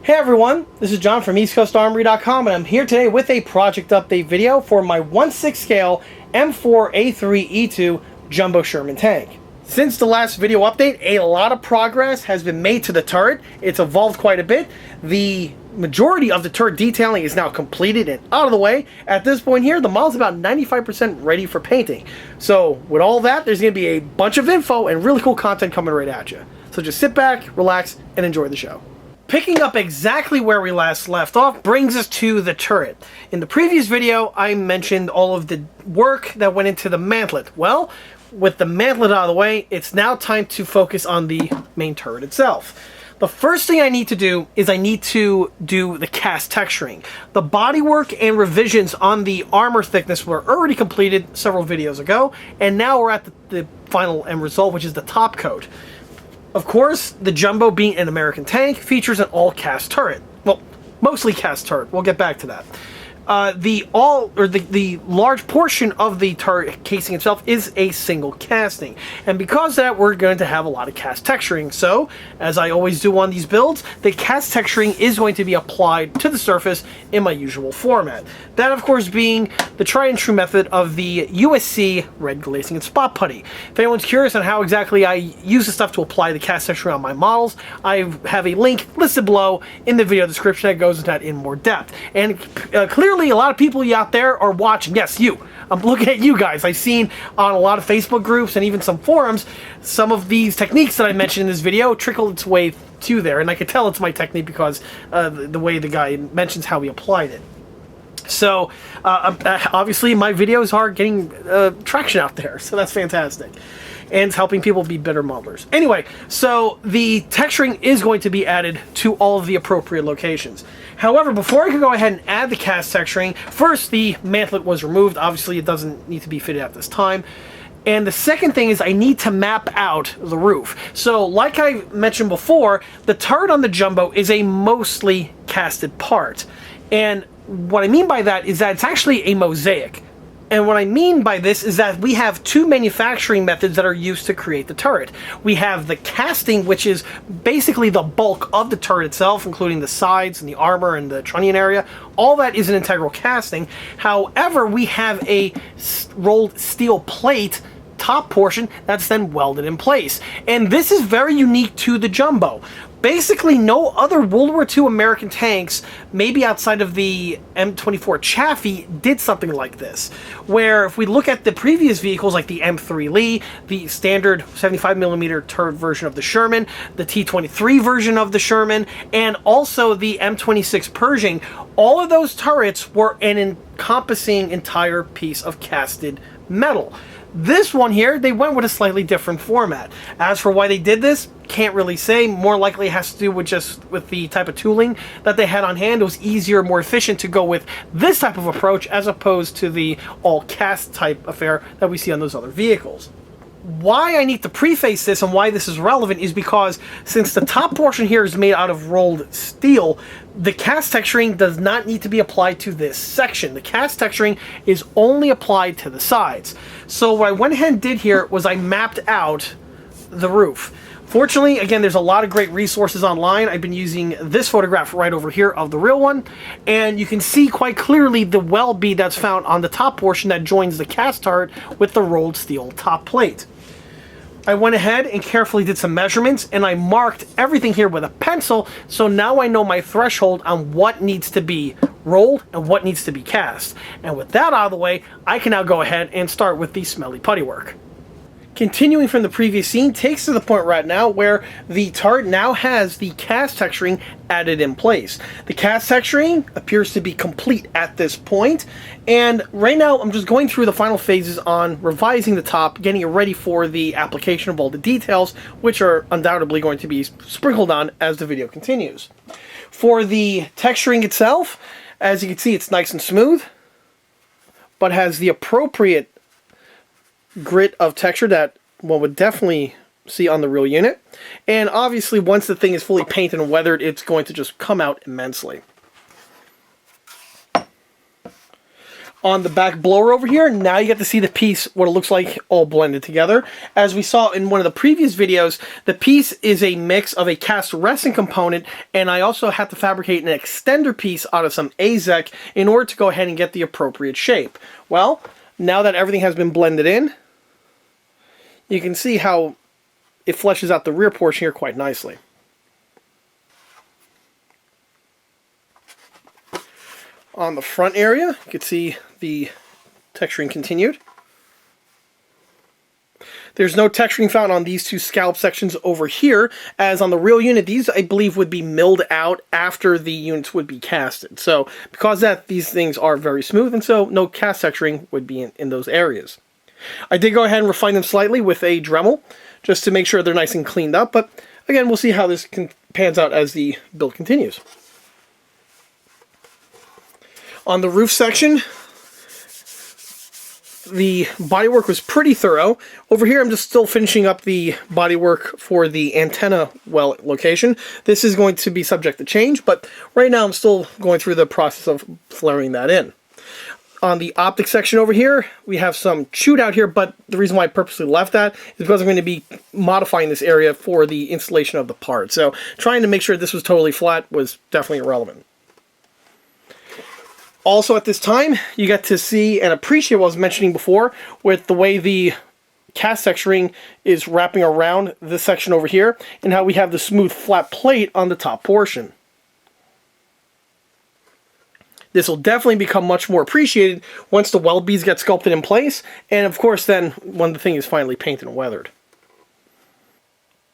Hey everyone, this is John from EastCoastArmory.com, and I'm here today with a project update video for my 1/6 scale M4A3E2 Jumbo Sherman tank. Since the last video update, a lot of progress has been made to the turret. It's evolved quite a bit. The majority of the turret detailing is now completed and out of the way. At this point here, the model's about 95% ready for painting. So with all that, there's going to be a bunch of info and really cool content coming right at you. So just sit back, relax, and enjoy the show. Picking up exactly where we last left off brings us to the turret. In the previous video, I mentioned all of the work that went into the mantlet. Well, with the mantlet out of the way, it's now time to focus on the main turret itself. The first thing I need to do is I need to do the cast texturing. The bodywork and revisions on the armor thickness were already completed several videos ago, and now we're at the final end result, which is the top coat. Of course, the Jumbo, being an American tank, features an all-cast turret. Well, mostly cast turret. We'll get back to that. The large portion of the turret casing itself is a single casting, and because of that, we're going to have a lot of cast texturing. So, as I always do on these builds, the cast texturing is going to be applied to the surface in my usual format. That, of course, being the tried and true method of the USC red glazing and spot putty. If anyone's curious on how exactly I use the stuff to apply the cast texturing on my models, I have a link listed below in the video description that goes into that in more depth. And clearly, a lot of people out there are watching. Yes, you. I'm looking at you guys. I've seen on a lot of Facebook groups and even some forums, some of these techniques that I mentioned in this video trickle its way to there. And I can tell it's my technique because the way the guy mentions how he applied it. So, obviously, my videos are getting traction out there. So that's fantastic. And it's helping people be better modelers. Anyway, so the texturing is going to be added to all of the appropriate locations. However, before I can go ahead and add the cast texturing, first the mantlet was removed. Obviously, it doesn't need to be fitted at this time. And the second thing is I need to map out the roof. So, like I mentioned before, the turret on the Jumbo is a mostly casted part. And what I mean by that is that it's actually a mosaic. And what I mean by this is that we have two manufacturing methods that are used to create the turret. We have the casting, which is basically the bulk of the turret itself, including the sides and the armor and the trunnion area. All that is an integral casting. However, we have a rolled steel plate top portion that's then welded in place. And this is very unique to the Jumbo. Basically, no other World War II American tanks, maybe outside of the M24 Chaffee, did something like this. Where if we look at the previous vehicles like the M3 the standard 75mm turret version of the Sherman, the T23 version of the Sherman, and also the M26 Pershing, all of those turrets were an encompassing entire piece of casted metal. This one here, they went with a slightly different format. As for why they did this, can't really say. More likely it has to do with with the type of tooling that they had on hand. It was easier, more efficient to go with this type of approach as opposed to the all-cast type affair that we see on those other vehicles. Why I need to preface this and why this is relevant is because since the top portion here is made out of rolled steel, the cast texturing does not need to be applied to this section. The cast texturing is only applied to the sides. So what I went ahead and did here was I mapped out the roof. Fortunately, again, there's a lot of great resources online. I've been using this photograph right over here of the real one, and you can see quite clearly the weld bead that's found on the top portion that joins the cast turret with the rolled steel top plate. I went ahead and carefully did some measurements, and I marked everything here with a pencil, so now I know my threshold on what needs to be rolled and what needs to be cast. And with that out of the way, I can now go ahead and start with the smelly putty work. Continuing from the previous scene takes to the point right now where the turret now has the cast texturing added in place. The cast texturing appears to be complete at this point, and right now I'm just going through the final phases on revising the top, getting it ready for the application of all the details, which are undoubtedly going to be sprinkled on as the video continues. For the texturing itself, as you can see, it's nice and smooth, but has the appropriate grit of texture that one would definitely see on the real unit. And obviously, once the thing is fully painted and weathered, it's going to just come out immensely. On the back blower over here, now you get to see the piece, what it looks like all blended together. As we saw in one of the previous videos, the piece is a mix of a cast resin component, and I also had to fabricate an extender piece out of some AZEK in order to go ahead and get the appropriate shape. Well, now that everything has been blended in, you can see how it fleshes out the rear portion here quite nicely. On the front area, you can see the texturing continued. There's no texturing found on these two scallop sections over here, as on the real unit, these I believe would be milled out after the units would be casted. So because of that, these things are very smooth, and so no cast texturing would be in those areas. I did go ahead and refine them slightly with a Dremel, just to make sure they're nice and cleaned up, but again, we'll see how this pans out as the build continues. On the roof section, the bodywork was pretty thorough. Over here, I'm just still finishing up the bodywork for the antenna well location. This is going to be subject to change, but right now I'm still going through the process of flaring that in. On the optic section over here, we have some chewed out here, but the reason why I purposely left that is because I'm going to be modifying this area for the installation of the part. So trying to make sure this was totally flat was definitely irrelevant. Also at this time, you get to see and appreciate what I was mentioning before with the way the cast texturing is wrapping around this section over here and how we have the smooth flat plate on the top portion. This will definitely become much more appreciated once the weld beads get sculpted in place, and of course then when the thing is finally painted and weathered.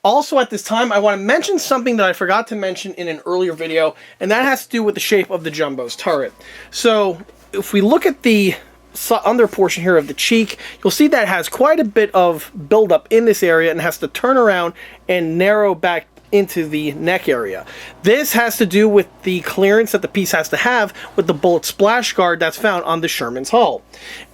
Also at this time, I want to mention something that I forgot to mention in an earlier video, and that has to do with the shape of the Jumbo's turret. So if we look at the under portion here of the cheek, you'll see that it has quite a bit of buildup in this area and has to turn around and narrow back into the neck area. This has to do with the clearance that the piece has to have with the bullet splash guard that's found on the Sherman's hull.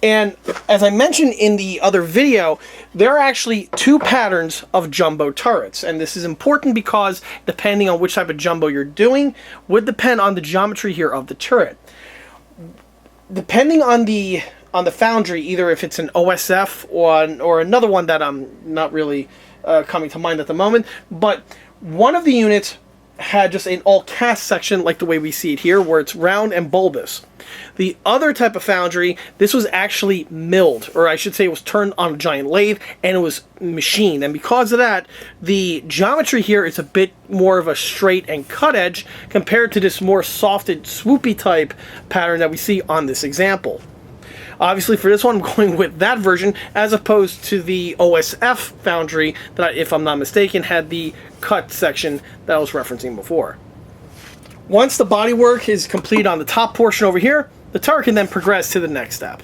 And as I mentioned in the other video, there are actually two patterns of jumbo turrets, and this is important because depending on which type of jumbo you're doing would depend on the geometry here of the turret. Depending on the foundry, either if it's an OSF or another one that I'm not really coming to mind at the moment, but one of the units had just an all-cast section like the way we see it here, where it's round and bulbous. The other type of foundry, this was actually milled, or I should say it was turned on a giant lathe, and it was machined. And because of that, the geometry here is a bit more of a straight and cut edge compared to this more softed, swoopy type pattern that we see on this example. Obviously, for this one, I'm going with that version, as opposed to the OSF foundry that, if I'm not mistaken, had the cut section that I was referencing before. Once the bodywork is complete on the top portion over here, the turret can then progress to the next step.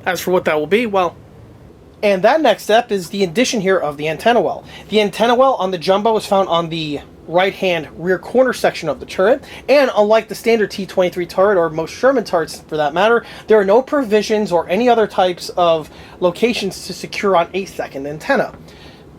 As for what that will be, well, and that next step is the addition here of the antenna well. The antenna well on the Jumbo is found on the right-hand rear corner section of the turret, and unlike the standard T-23 turret, or most Sherman turrets for that matter, there are no provisions or any other types of locations to secure on a second antenna.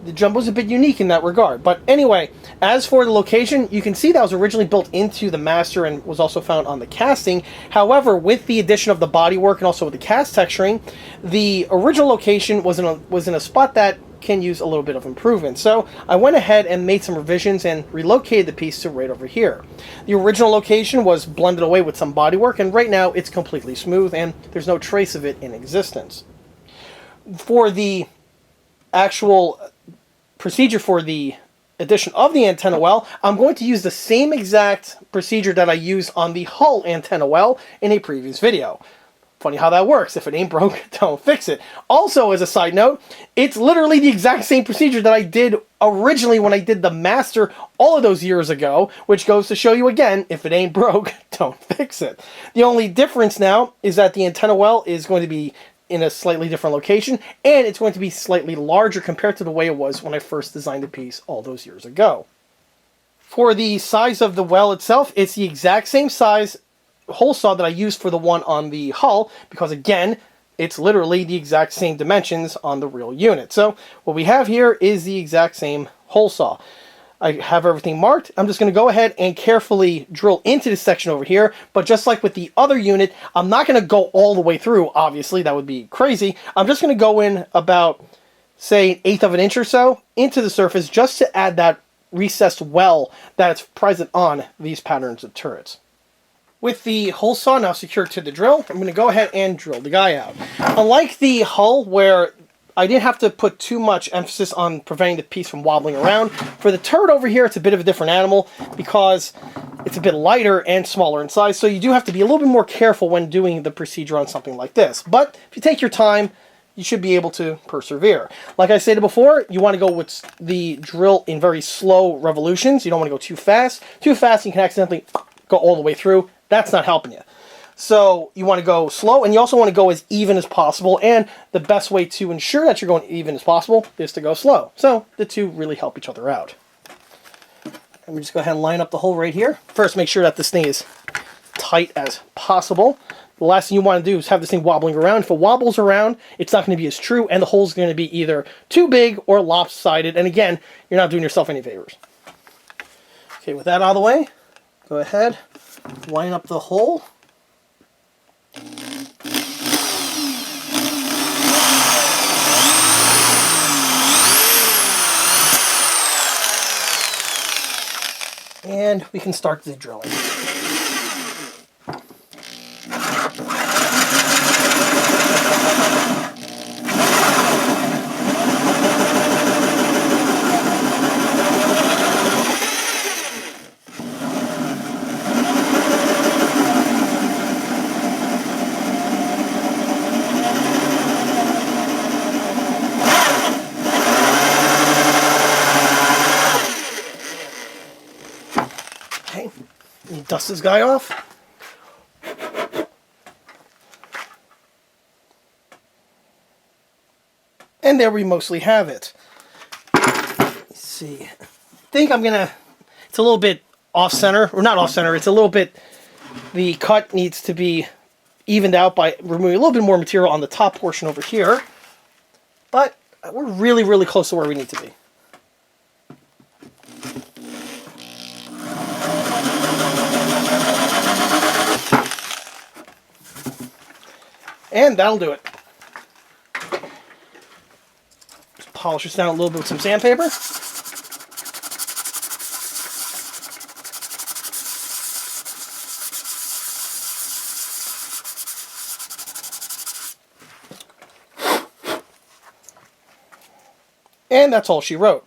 The Jumbo's a bit unique in that regard. But anyway, as for the location, you can see that was originally built into the master and was also found on the casting. However, with the addition of the bodywork and also with the cast texturing, the original location was in a spot that can use a little bit of improvement. So I went ahead and made some revisions and relocated the piece to right over here. The original location was blended away with some bodywork, and right now it's completely smooth and there's no trace of it in existence. For the actual procedure for the addition of the antenna well, I'm going to use the same exact procedure that I used on the hull antenna well in a previous video. Funny how that works. If it ain't broke, don't fix it. Also, as a side note, it's literally the exact same procedure that I did originally when I did the master all of those years ago, which goes to show you again, if it ain't broke, don't fix it. The only difference now is that the antenna well is going to be in a slightly different location, and it's going to be slightly larger compared to the way it was when I first designed the piece all those years ago. For the size of the well itself, it's the exact same size hole saw that I used for the one on the hull, because again, it's literally the exact same dimensions on the real unit. So what we have here is the exact same hole saw. I have everything marked. I'm just going to go ahead and carefully drill into this section over here. But just like with the other unit, I'm not going to go all the way through, obviously. That would be crazy. I'm just going to go in about, say, an eighth of an inch or so into the surface just to add that recessed well that's present on these patterns of turrets. With the hole saw now secured to the drill, I'm going to go ahead and drill the guy out. Unlike the hull, where I didn't have to put too much emphasis on preventing the piece from wobbling around, for the turret over here, it's a bit of a different animal because it's a bit lighter and smaller in size, so you do have to be a little bit more careful when doing the procedure on something like this. But if you take your time, you should be able to persevere. Like I stated before, you want to go with the drill in very slow revolutions. You don't want to go too fast. Too fast, you can accidentally go all the way through. That's not helping you. So you want to go slow, and you also want to go as even as possible, and the best way to ensure that you're going even as possible is to go slow. So the two really help each other out. Let me just go ahead and line up the hole right here. First, make sure that this thing is tight as possible. The last thing you want to do is have this thing wobbling around. If it wobbles around, it's not going to be as true, and the hole's going to be either too big or lopsided, and again, you're not doing yourself any favors. Okay, with that out of the way, go ahead, line up the hole. And we can start the drilling. Okay, let me dust this guy off. And there we mostly have it. Let's see. I think I'm gonna, it's a little bit off center, or not off center, it's a little bit, the cut needs to be evened out by removing a little bit more material on the top portion over here. But we're really, really close to where we need to be. And that'll do it. Just polish this down a little bit with some sandpaper. And that's all she wrote.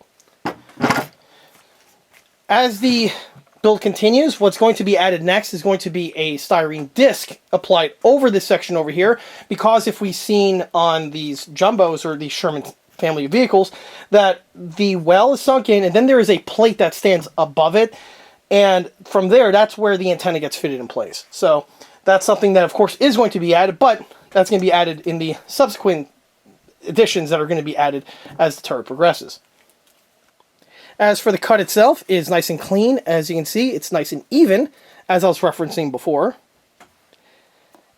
As the build continues, what's going to be added next is going to be a styrene disc applied over this section over here, because if we've seen on these Jumbos or the Sherman family of vehicles that the well is sunk in and then there is a plate that stands above it, and from there that's where the antenna gets fitted in place. So that's something that of course is going to be added, but that's going to be added in the subsequent additions that are going to be added as the turret progresses. As for the cut itself, it is nice and clean. As you can see, it's nice and even, as I was referencing before.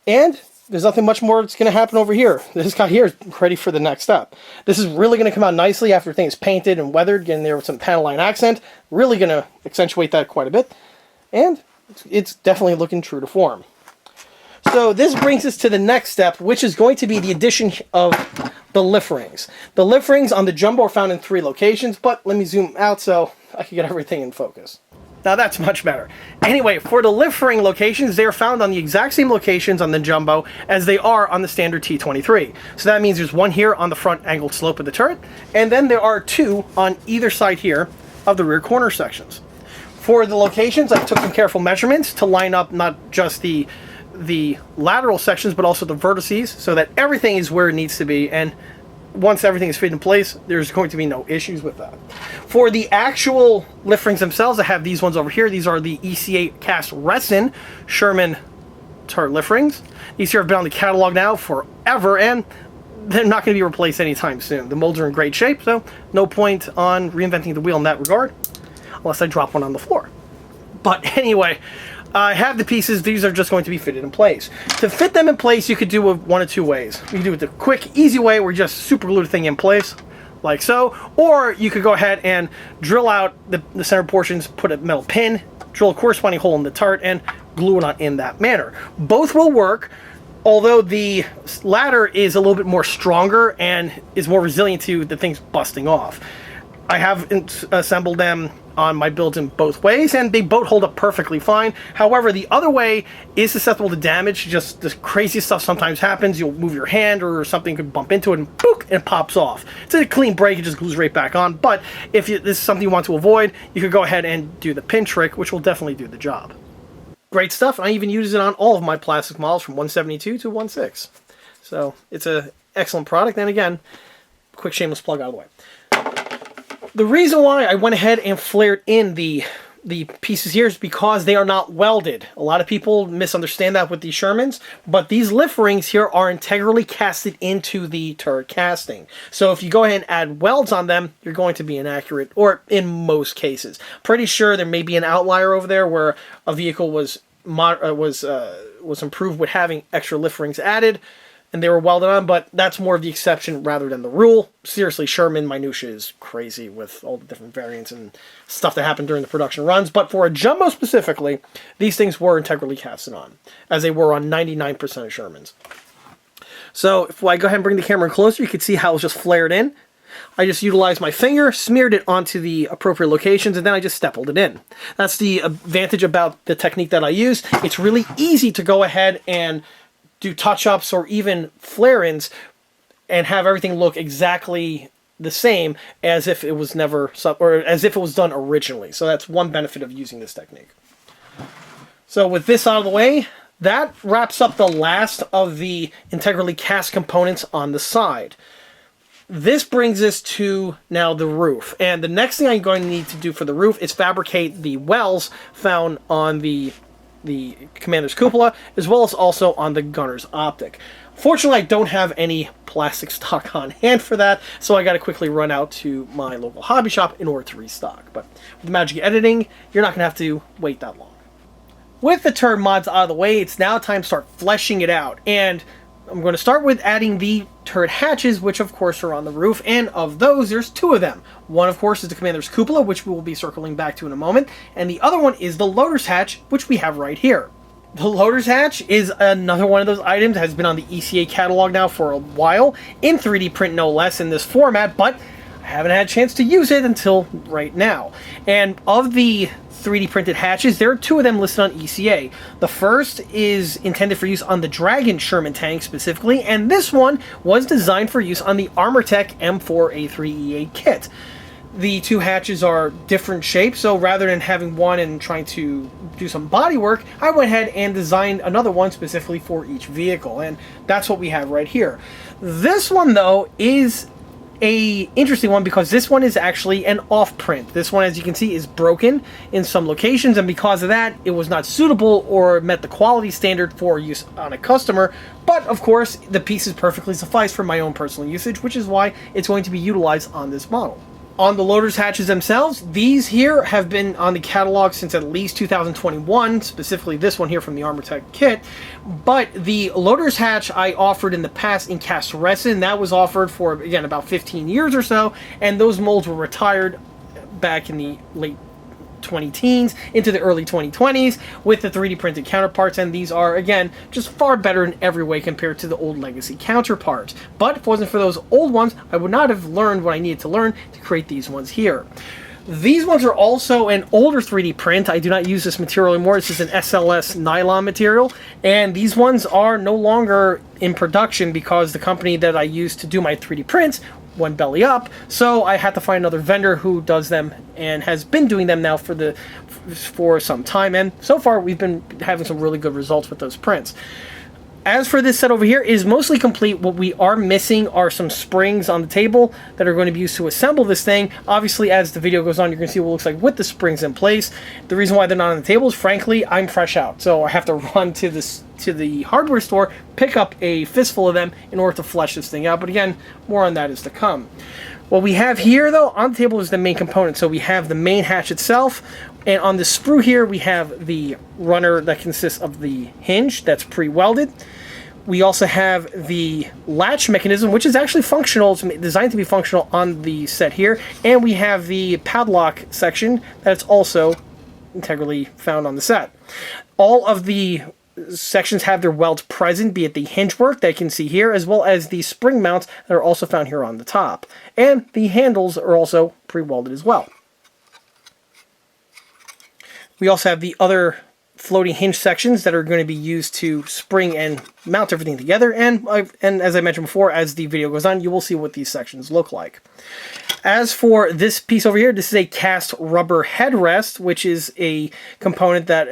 And there's nothing much more that's going to happen over here. This guy here is ready for the next step. This is really going to come out nicely after everything is painted and weathered, getting there with some panel line accent. Really going to accentuate that quite a bit. And it's definitely looking true to form. So this brings us to the next step, which is going to be the addition of the lift rings. The lift rings on the Jumbo are found in 3 locations, but let me zoom out so I can get everything in focus. Now that's much better. Anyway, for the lift ring locations, they are found on the exact same locations on the Jumbo as they are on the standard T23. So that means there's one here on the front angled slope of the turret, and then there are 2 on either side here of the rear corner sections. For the locations, I took some careful measurements to line up not just the lateral sections, but also the vertices, so that everything is where it needs to be, and once everything is fit in place, there's going to be no issues with that. For the actual lift rings themselves, I have these ones over here. These are the EC8 cast resin Sherman turret lift rings. These here have been on the catalog now forever, and they're not going to be replaced anytime soon. The molds are in great shape, so no point on reinventing the wheel in that regard, unless I drop one on the floor. But anyway, I have the pieces. These are just going to be fitted in place. To fit them in place, you could do it one of 2 ways. You can do it the quick, easy way where you just super glue the thing in place, like so, or you could go ahead and drill out the center portions, put a metal pin, drill a corresponding hole in the turret, and glue it on in that manner. Both will work, although the latter is a little bit more stronger and is more resilient to the things busting off. I have assembled them on my builds in both ways, and they both hold up perfectly fine. However, the other way is susceptible to damage. Just the craziest stuff sometimes happens. You'll move your hand or something could bump into it and boop, and it pops off. It's a clean break, it just glues right back on. But if this is something you want to avoid, you could go ahead and do the pin trick, which will definitely do the job. Great stuff. I even use it on all of my plastic models from 172 to 16. So it's an excellent product. And again, quick shameless plug out of the way. The reason why I went ahead and flared in the pieces here is because they are not welded. A lot of people misunderstand that with these Shermans, but these lift rings here are integrally casted into the turret casting. So if you go ahead and add welds on them, you're going to be inaccurate, or in most cases. Pretty sure there may be an outlier over there where a vehicle was improved with having extra lift rings added, and they were welded on, but that's more of the exception rather than the rule. Seriously, Sherman minutia is crazy with all the different variants and stuff that happened during the production runs, but for a Jumbo specifically, these things were integrally casted on, as they were on 99% of Shermans. So if I go ahead and bring the camera in closer, you can see how it was just flared in. I just utilized my finger, smeared it onto the appropriate locations, and then I just stapled it in. That's the advantage about the technique that I use. It's really easy to go ahead and do touch-ups or even flare-ins and have everything look exactly the same as if it was never, or as if it was done originally. So that's one benefit of using this technique. So with this out of the way, that wraps up the last of the integrally cast components on the side. This brings us to now the roof. And the next thing I'm going to need to do for the roof is fabricate the wells found on the commander's cupola, as well as also on the gunner's optic. Fortunately, I don't have any plastic stock on hand for that, so I got to quickly run out to my local hobby shop in order to restock. But with the magic of editing, you're not going to have to wait that long. With the turret mods out of the way, it's now time to start fleshing it out. And I'm going to start with adding the turret hatches, which of course are on the roof, and of those, there's two of them. One, of course, is the commander's cupola, which we will be circling back to in a moment, and the other one is the loader's hatch, which we have right here. The loader's hatch is another one of those items that has been on the ECA catalog now for a while, in 3D print no less, in this format, but I haven't had a chance to use it until right now. And of the 3D printed hatches, there are two of them listed on ECA. The first is intended for use on the Dragon Sherman tank specifically, and this one was designed for use on the Armortech M4A3E2 kit. The two hatches are different shapes, so rather than having one and trying to do some body work, I went ahead and designed another one specifically for each vehicle, and that's what we have right here. This one, though, is a interesting one because this one is actually an off print. This one, as you can see, is broken in some locations, and because of that, it was not suitable or met the quality standard for use on a customer. But of course, the pieces perfectly suffice for my own personal usage, which is why it's going to be utilized on this model. On the loader's hatches themselves, these here have been on the catalog since at least 2021, specifically this one here from the Armortech kit. But the loader's hatch I offered in the past in cast resin, that was offered for, again, about 15 years or so, and those molds were retired back in the late 20-teens into the early 2020s with the 3D printed counterparts, and these are, again, just far better in every way compared to the old legacy counterparts. But if it wasn't for those old ones, I would not have learned what I needed to learn to create these ones here. These ones are also an older 3D print. I do not use this material anymore. This is an SLS nylon material, and these ones are no longer in production because the company that I used to do my 3D prints went belly up, so I had to find another vendor who does them and has been doing them now for some time, and so far we've been having some really good results with those prints. As for this set over here, it is mostly complete. What we are missing are some springs on the table that are going to be used to assemble this thing. Obviously, as the video goes on, you're going to see what it looks like with the springs in place. The reason why they're not on the table is, frankly, I'm fresh out, so I have to run to the hardware store, pick up a fistful of them in order to flesh this thing out. But again, more on that is to come. What we have here, though, on the table is the main component. So we have the main hatch itself, and on the sprue here, we have the runner that consists of the hinge that's pre-welded. We also have the latch mechanism, which is actually functional. It's designed to be functional on the set here. And we have the padlock section that's also integrally found on the set. All of the sections have their welds present, be it the hinge work that you can see here, as well as the spring mounts that are also found here on the top. And the handles are also pre-welded as well. We also have the other floating hinge sections that are going to be used to spring and mount everything together. And as I mentioned before, as the video goes on, you will see what these sections look like. As for this piece over here, this is a cast rubber headrest, which is a component that,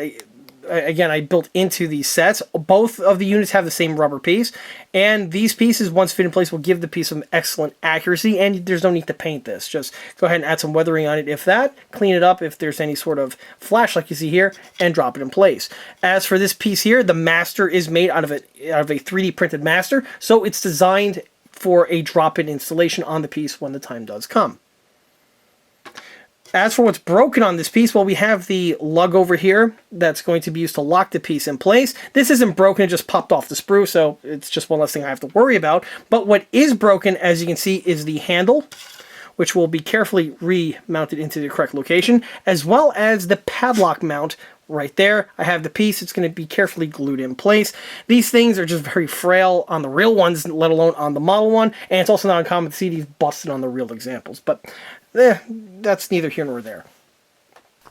again, I built into these sets. Both of the units have the same rubber piece, and these pieces, once fit in place, will give the piece some excellent accuracy, and there's no need to paint this. Just go ahead and add some weathering on it if that, clean it up if there's any sort of flash like you see here, and drop it in place. As for this piece here, the master is made out of a 3D printed master, so it's designed for a drop-in installation on the piece when the time does come. As for what's broken on this piece, well, we have the lug over here that's going to be used to lock the piece in place. This isn't broken, it just popped off the sprue, so it's just one less thing I have to worry about. But what is broken, as you can see, is the handle, which will be carefully remounted into the correct location, as well as the padlock mount right there. I have the piece, it's going to be carefully glued in place. These things are just very frail on the real ones, let alone on the model one, and it's also not uncommon to see these busted on the real examples, but that's neither here nor there.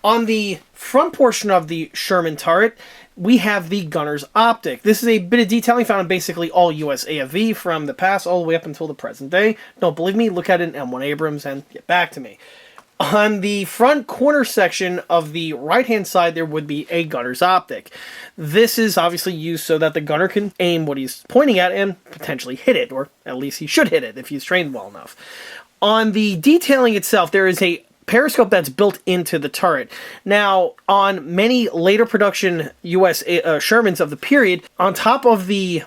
On the front portion of the Sherman turret, we have the gunner's optic. This is a bit of detailing found in basically all US AFV from the past all the way up until the present day. Don't believe me? Look at it in M1 Abrams and get back to me. On the front corner section of the right-hand side, there would be a gunner's optic. This is obviously used so that the gunner can aim what he's pointing at and potentially hit it, or at least he should hit it if he's trained well enough. On the detailing itself, there is a periscope that's built into the turret. Now, on many later production US Shermans of the period, on top of the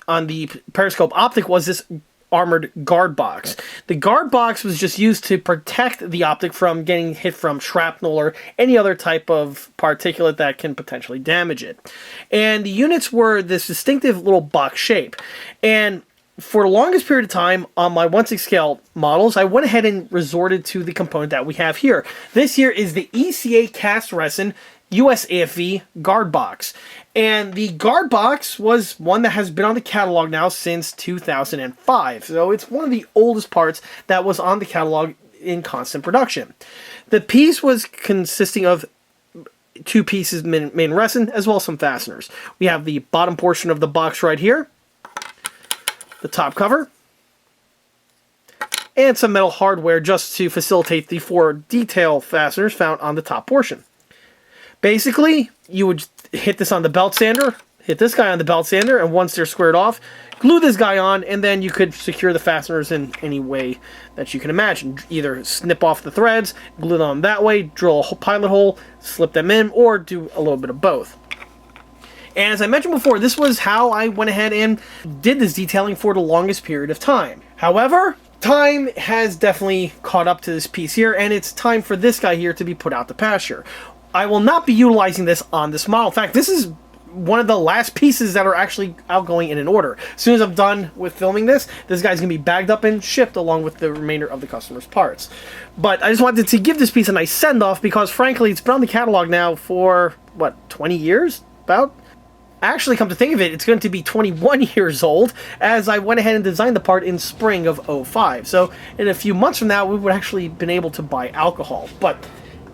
periscope optic was this armored guard box. The guard box was just used to protect the optic from getting hit from shrapnel or any other type of particulate that can potentially damage it. And the units were this distinctive little box shape. And for the longest period of time on my 1/6 scale models, I went ahead and resorted to the component that we have here. This here is the ECA cast resin US AFV guard box. And the guard box was one that has been on the catalog now since 2005. So it's one of the oldest parts that was on the catalog in constant production. The piece was consisting of two pieces main resin as well as some fasteners. We have the bottom portion of the box right here, the top cover, and some metal hardware just to facilitate the 4 detail fasteners found on the top portion. Basically, you would hit this on the belt sander, hit this guy on the belt sander, and once they're squared off, glue this guy on, and then you could secure the fasteners in any way that you can imagine. Either snip off the threads, glue them on that way, drill a pilot hole, slip them in, or do a little bit of both. And as I mentioned before, this was how I went ahead and did this detailing for the longest period of time. However, time has definitely caught up to this piece here, and it's time for this guy here to be put out to pasture. I will not be utilizing this on this model. In fact, this is one of the last pieces that are actually outgoing in an order. As soon as I'm done with filming this guy's going to be bagged up and shipped along with the remainder of the customer's parts. But I just wanted to give this piece a nice send-off because, frankly, it's been on the catalog now for, what, 20 years? About? Actually, come to think of it, it's going to be 21 years old, as I went ahead and designed the part in spring of '05. So, in a few months from now, we would actually been able to buy alcohol. But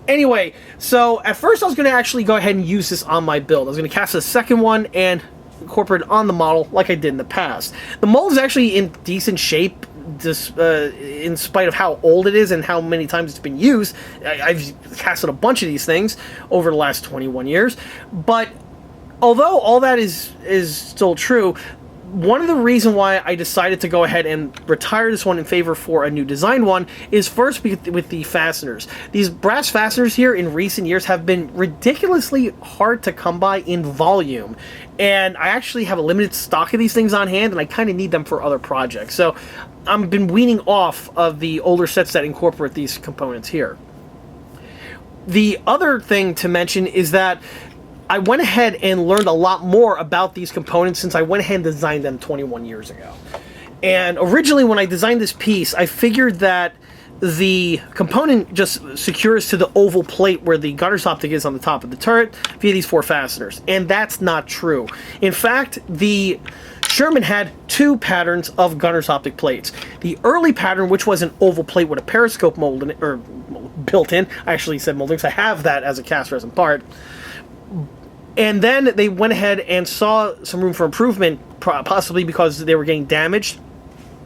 anyway, so at first I was going to actually go ahead and use this on my build. I was going to cast a second one and incorporate it on the model like I did in the past. The mold is actually in decent shape, in spite of how old it is and how many times it's been used. I've casted a bunch of these things over the last 21 years, but although all that is still true, one of the reasons why I decided to go ahead and retire this one in favor for a new design one is first with the fasteners. These brass fasteners here in recent years have been ridiculously hard to come by in volume. And I actually have a limited stock of these things on hand, and I kind of need them for other projects. So I've been weaning off of the older sets that incorporate these components here. The other thing to mention is that I went ahead and learned a lot more about these components since I went ahead and designed them 21 years ago. And originally when I designed this piece, I figured that the component just secures to the oval plate where the gunner's optic is on the top of the turret via these 4 fasteners. And that's not true. In fact, the Sherman had 2 patterns of gunner's optic plates. The early pattern, which was an oval plate with a periscope mold in it, or built in. I actually said molding, because I have that as a cast resin part. And then they went ahead and saw some room for improvement, possibly because they were getting damaged.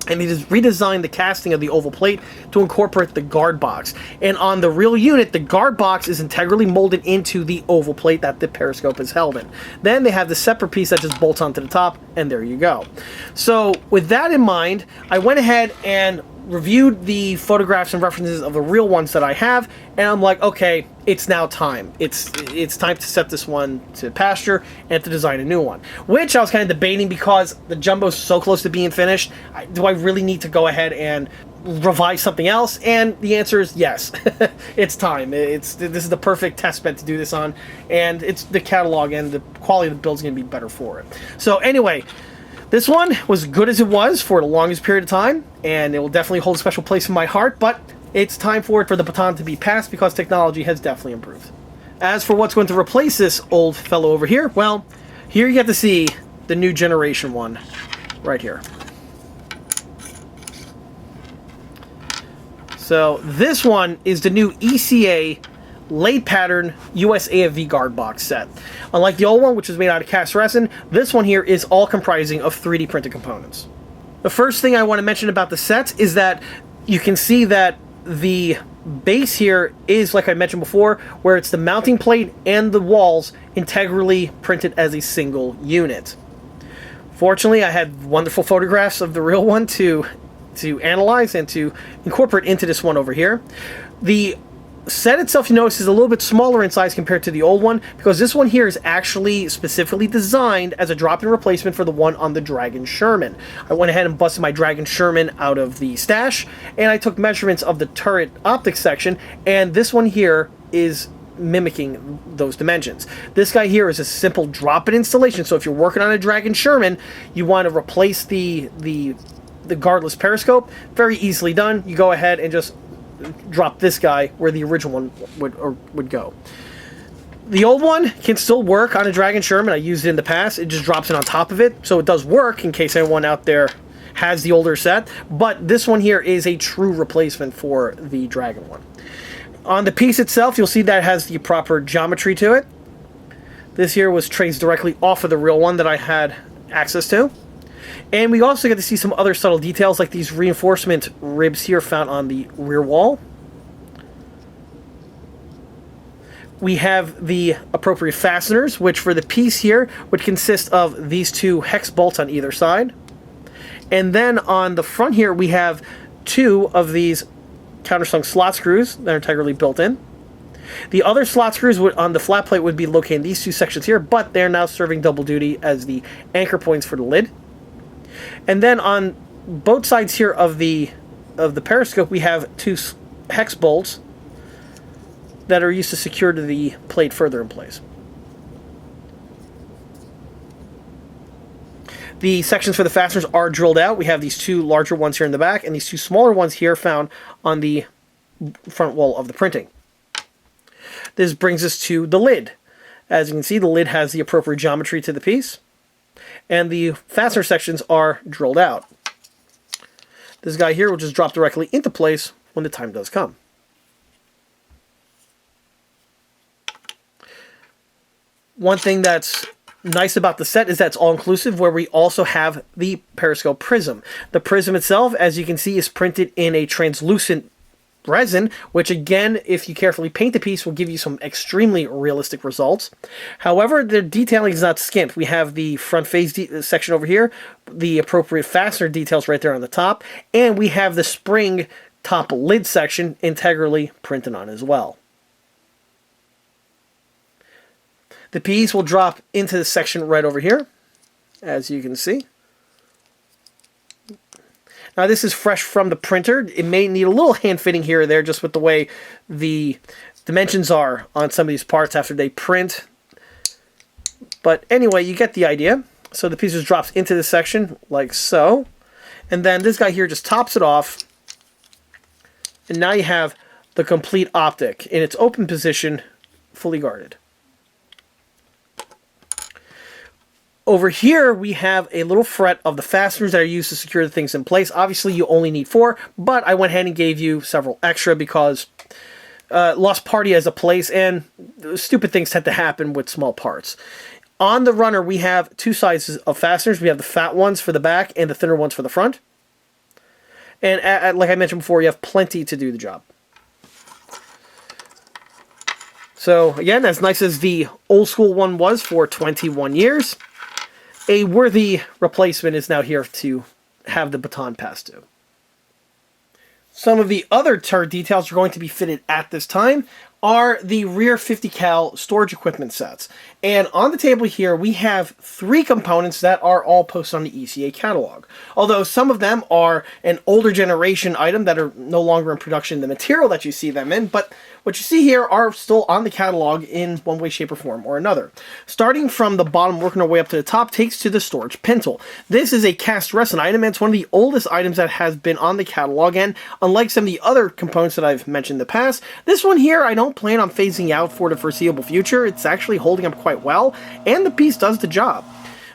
And they just redesigned the casting of the oval plate to incorporate the guard box. And on the real unit, the guard box is integrally molded into the oval plate that the periscope is held in. Then they have the separate piece that just bolts onto the top, and there you go. So with that in mind, I went ahead and reviewed the photographs and references of the real ones that I have, and I'm like, okay, it's now time. It's time to set this one to pasture and to design a new one. Which I was kind of debating because the Jumbo's so close to being finished. Do I really need to go ahead and revise something else? And the answer is yes. It's time. This is the perfect test bed to do this on, and it's the catalog and the quality of the build's going to be better for it. So anyway, this one was good as it was for the longest period of time, and it will definitely hold a special place in my heart, but it's time for the baton to be passed because technology has definitely improved. As for what's going to replace this old fellow over here, well, here you get to see the new generation one right here. So this one is the new ECA late pattern US AFV guard box set. Unlike the old one, which was made out of cast resin, this one here is all comprising of 3D printed components. The first thing I want to mention about the sets is that you can see that the base here is, like I mentioned before, where it's the mounting plate and the walls integrally printed as a single unit. Fortunately, I had wonderful photographs of the real one to analyze and to incorporate into this one over here. The set itself, you notice, is a little bit smaller in size compared to the old one, because this one here is actually specifically designed as a drop-in replacement for the one on the Dragon Sherman. I went ahead and busted my Dragon Sherman out of the stash, and I took measurements of the turret optics section, and this one here is mimicking those dimensions. This guy here is a simple drop-in installation, so if you're working on a Dragon Sherman, you want to replace the guardless periscope, very easily done. You go ahead and just drop this guy where the original one would go. The old one can still work on a Dragon Sherman. I used it in the past. It just drops it on top of it, so it does work in case anyone out there has the older set. But this one here is a true replacement for the Dragon one. On the piece itself, you'll see that it has the proper geometry to it. This here was traced directly off of the real one that I had access to. And we also get to see some other subtle details, like these reinforcement ribs here found on the rear wall. We have the appropriate fasteners, which for the piece here would consist of these 2 hex bolts on either side. And then on the front here, we have 2 of these countersunk slot screws that are integrally built in. The other slot screws on the flat plate would be located in these 2 sections here, but they're now serving double duty as the anchor points for the lid. And then on both sides here of the periscope, we have 2 hex bolts that are used to secure to the plate further in place. The sections for the fasteners are drilled out. We have these 2 larger ones here in the back, and these 2 smaller ones here found on the front wall of the printing. This brings us to the lid. As you can see, the lid has the appropriate geometry to the piece, and the fastener sections are drilled out. This guy here will just drop directly into place when the time does come. One thing that's nice about the set is that it's all-inclusive, where we also have the periscope prism. The prism itself, as you can see, is printed in a translucent resin, which again, if you carefully paint the piece, will give you some extremely realistic results. However, the detailing is not skimp. We have the front face section over here, the appropriate fastener details right there on the top, and we have the spring top lid section integrally printed on as well. The piece will drop into the section right over here, as you can see. Now this is fresh from the printer. It may need a little hand fitting here or there, just with the way the dimensions are on some of these parts after they print. But anyway, you get the idea. So the piece just drops into this section like so. And then this guy here just tops it off. And now you have the complete optic in its open position, fully guarded. Over here, we have a little fret of the fasteners that are used to secure the things in place. Obviously, you only need 4, but I went ahead and gave you several extra because lost party has a place, and stupid things tend to happen with small parts. On the runner, we have 2 sizes of fasteners. We have the fat ones for the back and the thinner ones for the front. And like I mentioned before, you have plenty to do the job. So again, as nice as the old school one was for 21 years, a worthy replacement is now here to have the baton passed to. Some of the other turret details are going to be fitted at this time are the rear 50 cal storage equipment sets. And on the table here, we have 3 components that are all posted on the ECA catalog. Although some of them are an older generation item that are no longer in production in the material that you see them in, but what you see here are still on the catalog in one way, shape, or form or another. Starting from the bottom, working our way up to the top, takes to the storage pintle. This is a cast resin item, and it's one of the oldest items that has been on the catalog, and unlike some of the other components that I've mentioned in the past, this one here I don't plan on phasing out for the foreseeable future. It's actually holding up quite well, and the piece does the job.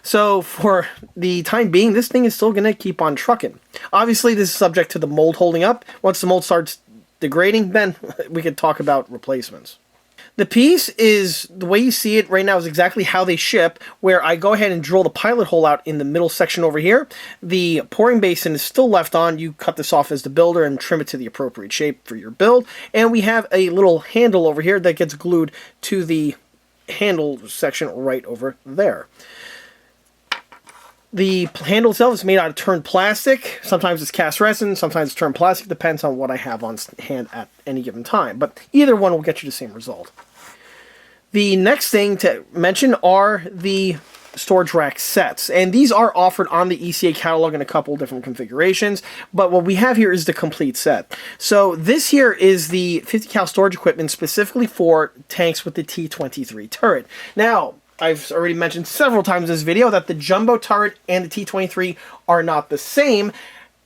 So for the time being, this thing is still going to keep on trucking. Obviously, this is subject to the mold holding up. Once the mold starts degrading, then we could talk about replacements. The piece is, the way you see it right now is exactly how they ship, where I go ahead and drill the pilot hole out in the middle section over here. The pouring basin is still left on. You cut this off as the builder and trim it to the appropriate shape for your build. And we have a little handle over here that gets glued to the handle section right over there. The handle itself is made out of turned plastic. Sometimes it's cast resin, sometimes it's turned plastic. Depends on what I have on hand at any given time. But either one will get you the same result. The next thing to mention are the storage rack sets. And these are offered on the ECA catalog in a couple different configurations. But what we have here is the complete set. So this here is the 50 cal storage equipment specifically for tanks with the T-23 turret. Now, I've already mentioned several times in this video that the Jumbo turret and the T-23 are not the same.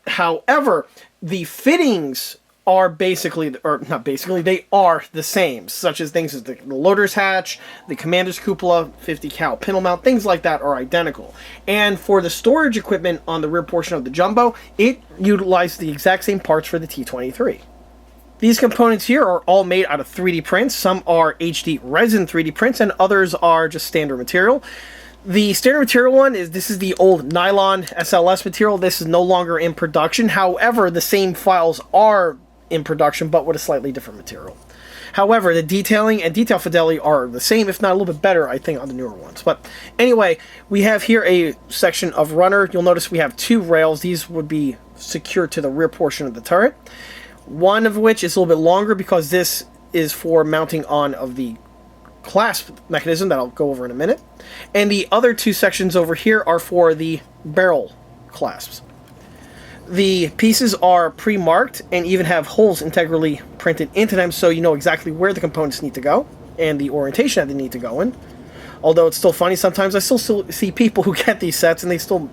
However, the fittings are basically, or not basically, they are the same, such as things as the loader's hatch, the commander's cupola, 50 cal pintle mount, things like that are identical. And for the storage equipment on the rear portion of the Jumbo, it utilizes the exact same parts for the T-23. These components here are all made out of 3D prints. Some are HD resin 3D prints, and others are just standard material. The standard material one this is the old nylon SLS material. This is no longer in production. However, the same files are in production, but with a slightly different material. However, the detailing and detail fidelity are the same, if not a little bit better, I think, on the newer ones. But anyway, we have here a section of runner. You'll notice we have 2 rails. These would be secured to the rear portion of the turret. One of which is a little bit longer because this is for mounting on of the clasp mechanism that I'll go over in a minute. And the other 2 sections over here are for the barrel clasps. The pieces are pre-marked and even have holes integrally printed into them, so you know exactly where the components need to go and the orientation that they need to go in. Although it's still funny, sometimes I still see people who get these sets and they still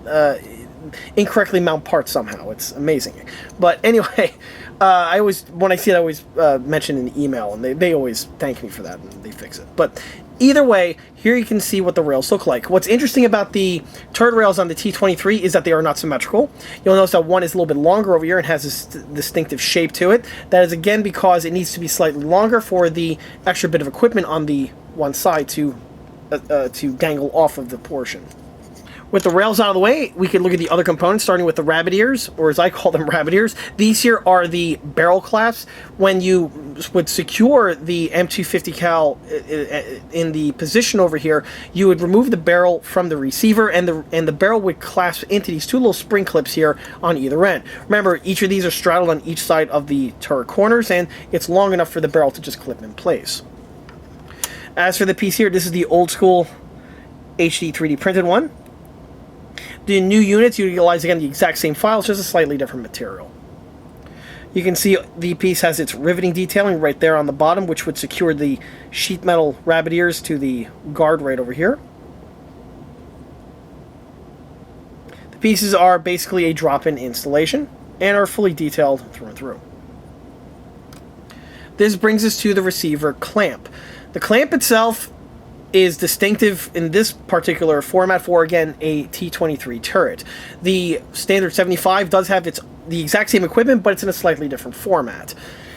incorrectly mount parts somehow. It's amazing. But anyway, I always, when I see it, I always mention in the email, and they always thank me for that, and they fix it. But either way, here you can see what the rails look like. What's interesting about the turret rails on the T-23 is that they are not symmetrical. You'll notice that one is a little bit longer over here and has this distinctive shape to it. That is again because it needs to be slightly longer for the extra bit of equipment on the one side to dangle off of the portion. With the rails out of the way, we can look at the other components, starting with the rabbit ears, or as I call them, rabbit ears. These here are the barrel clasps. When you would secure the M250 cal in the position over here, you would remove the barrel from the receiver, and the barrel would clasp into these 2 little spring clips here on either end. Remember, each of these are straddled on each side of the turret corners, and it's long enough for the barrel to just clip in place. As for the piece here, this is the old school HD 3D printed one. The new units utilize, again, the exact same files, just a slightly different material. You can see the piece has its riveting detailing right there on the bottom, which would secure the sheet metal rabbit ears to the guard right over here. The pieces are basically a drop-in installation and are fully detailed through and through. This brings us to the receiver clamp. The clamp itself is distinctive in this particular format for, again, a T-23 turret. The standard 75 does have the exact same equipment, but it's in a slightly different format.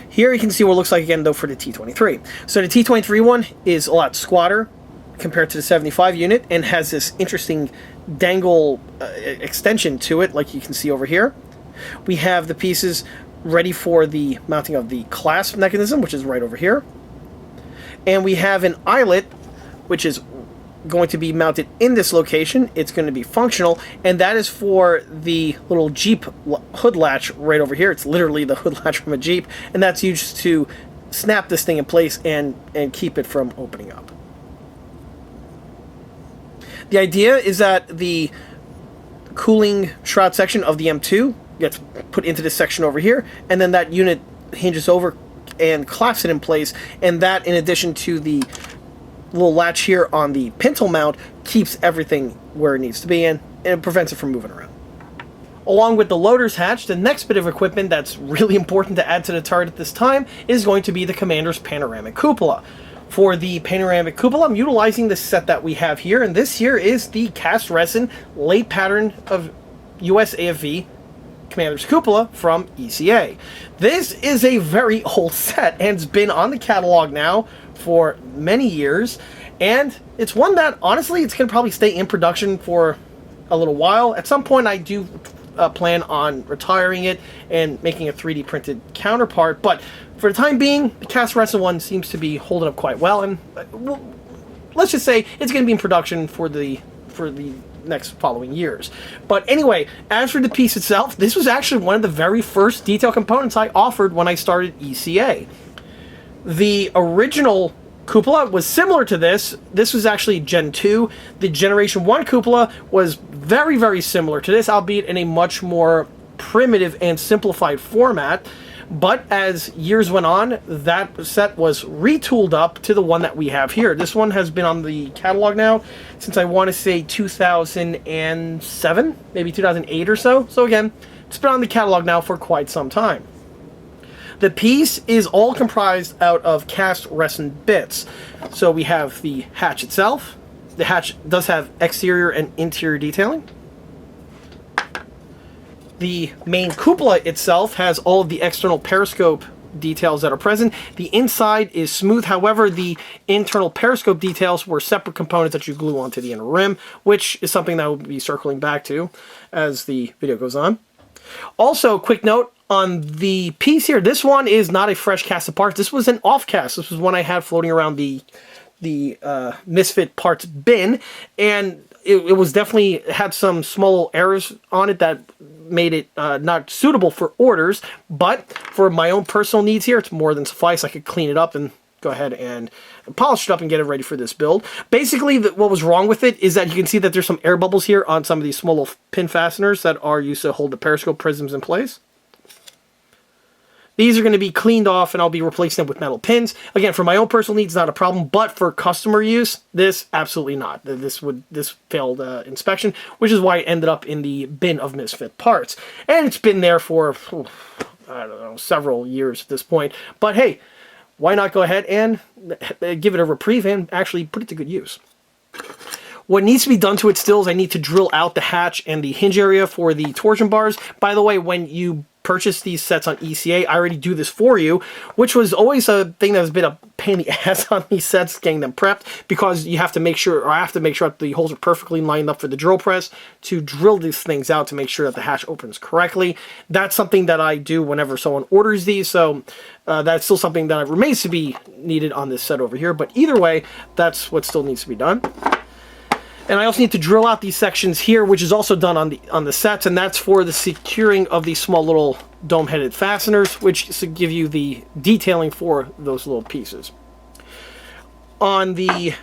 Here you can see what it looks like again, though, for the T-23. So the T-23 one is a lot squatter compared to the 75 unit and has this interesting dangle extension to it, like you can see over here. We have the pieces ready for the mounting of the clasp mechanism, which is right over here. And we have an eyelet, which is going to be mounted in this location. It's going to be functional, and that is for the little Jeep hood latch right over here. It's literally the hood latch from a Jeep, and that's used to snap this thing in place and keep it from opening up. The idea is that the cooling shroud section of the M2 gets put into this section over here, and then that unit hinges over and clasps it in place, and that, in addition to the little latch here on the pintle mount, keeps everything where it needs to be, and it prevents it from moving around. Along with the loader's hatch, the next bit of equipment that's really important to add to the turret at this time is going to be the commander's panoramic cupola. For the panoramic cupola, I'm utilizing the set that we have here, and this here is the cast resin late pattern of US AFV commander's cupola from ECA. This is a very old set, and it's been on the catalog now for many years, and it's one that, honestly, it's going to probably stay in production for a little while. At some point, I do plan on retiring it and making a 3D printed counterpart, but for the time being, the cast resin one seems to be holding up quite well, and let's just say it's going to be in production for the next following years. But anyway, as for the piece itself, this was actually one of the very first detail components I offered when I started ECA. The original cupola was similar to this. This was actually Gen 2. The Generation 1 cupola was very, very similar to this, albeit in a much more primitive and simplified format. But as years went on, that set was retooled up to the one that we have here. This one has been on the catalog now since, I want to say, 2007, maybe 2008 or so. So again, it's been on the catalog now for quite some time. The piece is all comprised out of cast resin bits. So we have the hatch itself. The hatch does have exterior and interior detailing. The main cupola itself has all of the external periscope details that are present. The inside is smooth, however, the internal periscope details were separate components that you glue onto the inner rim, which is something that we'll be circling back to as the video goes on. Also, quick note on the piece here, this one is not a fresh cast of parts. This was an off cast. This was one I had floating around the Misfit parts bin, and it was definitely had some small errors on it that made it not suitable for orders, but for my own personal needs here, it's more than suffice. I could clean it up and go ahead and polish it up and get it ready for this build. Basically, what was wrong with it is that you can see that there's some air bubbles here on some of these small little pin fasteners that are used to hold the periscope prisms in place. These are going to be cleaned off, and I'll be replacing them with metal pins. Again, for my own personal needs, not a problem, but for customer use, this absolutely not. This failed inspection, which is why it ended up in the bin of Misfit parts. And it's been there for, I don't know, several years at this point. But hey, why not go ahead and give it a reprieve and actually put it to good use? What needs to be done to it still is I need to drill out the hatch and the hinge area for the torsion bars. By the way, when you purchase these sets on ECA, I already do this for you, which was always a thing that has been a pain in the ass on these sets, getting them prepped, because you have to make sure, or I have to make sure that the holes are perfectly lined up for the drill press to drill these things out to make sure that the hatch opens correctly. That's something that I do whenever someone orders these, so that's still something that remains to be needed on this set over here, but either way, that's what still needs to be done. And I also need to drill out these sections here, which is also done on the sets, and that's for the securing of these small little dome-headed fasteners, which give you the detailing for those little pieces. On the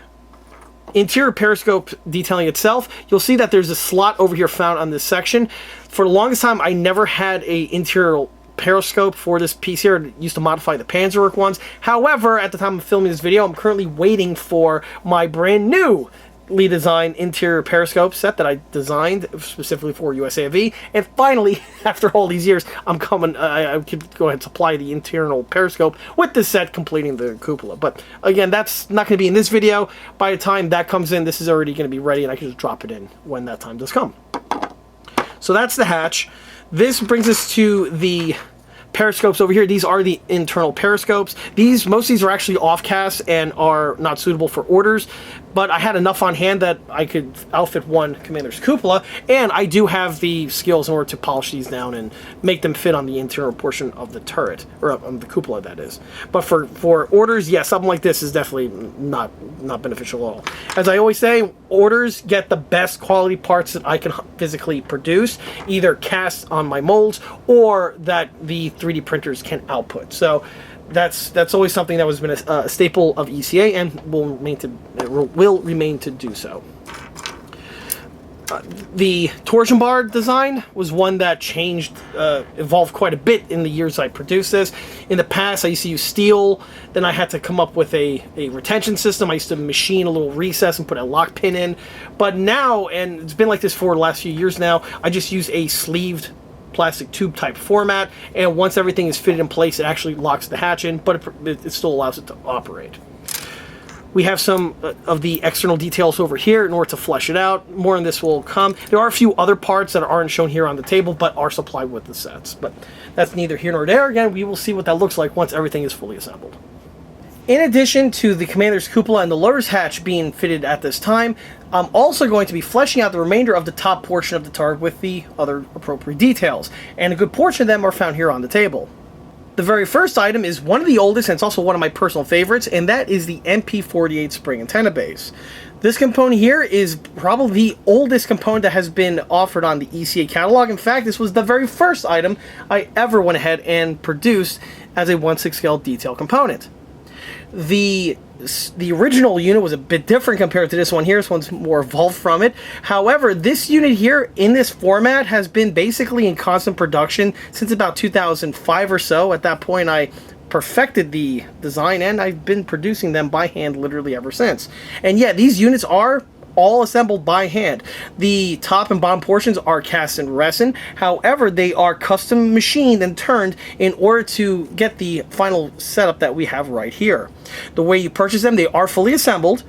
interior periscope detailing itself, you'll see that there's a slot over here found on this section. For the longest time, I never had an interior periscope for this piece here. I used to modify the Panzerwerk ones. However, at the time of filming this video, I'm currently waiting for my brand new specially designed interior periscope set that I designed specifically for USAV. And finally, after all these years, I could go ahead and supply the internal periscope with this set, completing the cupola. But again, that's not going to be in this video. By the time that comes in, this is already going to be ready, and I can just drop it in when that time does come. So that's the hatch. This brings us to the periscopes over here. These are the internal periscopes. Most of these are actually off-cast and are not suitable for orders, but I had enough on hand that I could outfit one commander's cupola, and I do have the skills in order to polish these down and make them fit on the interior portion of the turret, or on the cupola, that is. But for orders, yeah, something like this is definitely not beneficial at all. As I always say, orders get the best quality parts that I can physically produce, either cast on my molds or that the 3D printers can output. So that's always something that has been a staple of ECA and will remain to do so. The torsion bar design was one that changed, evolved quite a bit in the years I produced this. In the past, I used to use steel. Then I had to come up with a retention system. I used to machine a little recess and put a lock pin in. But now, and it's been like this for the last few years now, I just use a sleeved plastic tube type format, and once everything is fitted in place, it actually locks the hatch in, but it still allows it to operate. We have some of the external details over here in order to flesh it out. More on this will come. There are a few other parts that aren't shown here on the table, but are supplied with the sets. But that's neither here nor there. Again, we will see what that looks like once everything is fully assembled. In addition to the commander's cupola and the loader's hatch being fitted at this time, I'm also going to be fleshing out the remainder of the top portion of the turret with the other appropriate details, and a good portion of them are found here on the table. The very first item is one of the oldest, and it's also one of my personal favorites, and that is the MP48 spring antenna base. This component here is probably the oldest component that has been offered on the ECA catalog. In fact, this was the very first item I ever went ahead and produced as a 1/6 scale detail component. The original unit was a bit different compared to this one here. This one's more evolved from it. However, this unit here in this format has been basically in constant production since about 2005 or so. At that point, I perfected the design, and I've been producing them by hand literally ever since. And yeah, these units are all assembled by hand. The top and bottom portions are cast in resin. However, they are custom machined and turned in order to get the final setup that we have right here. The way you purchase them, they are fully assembled,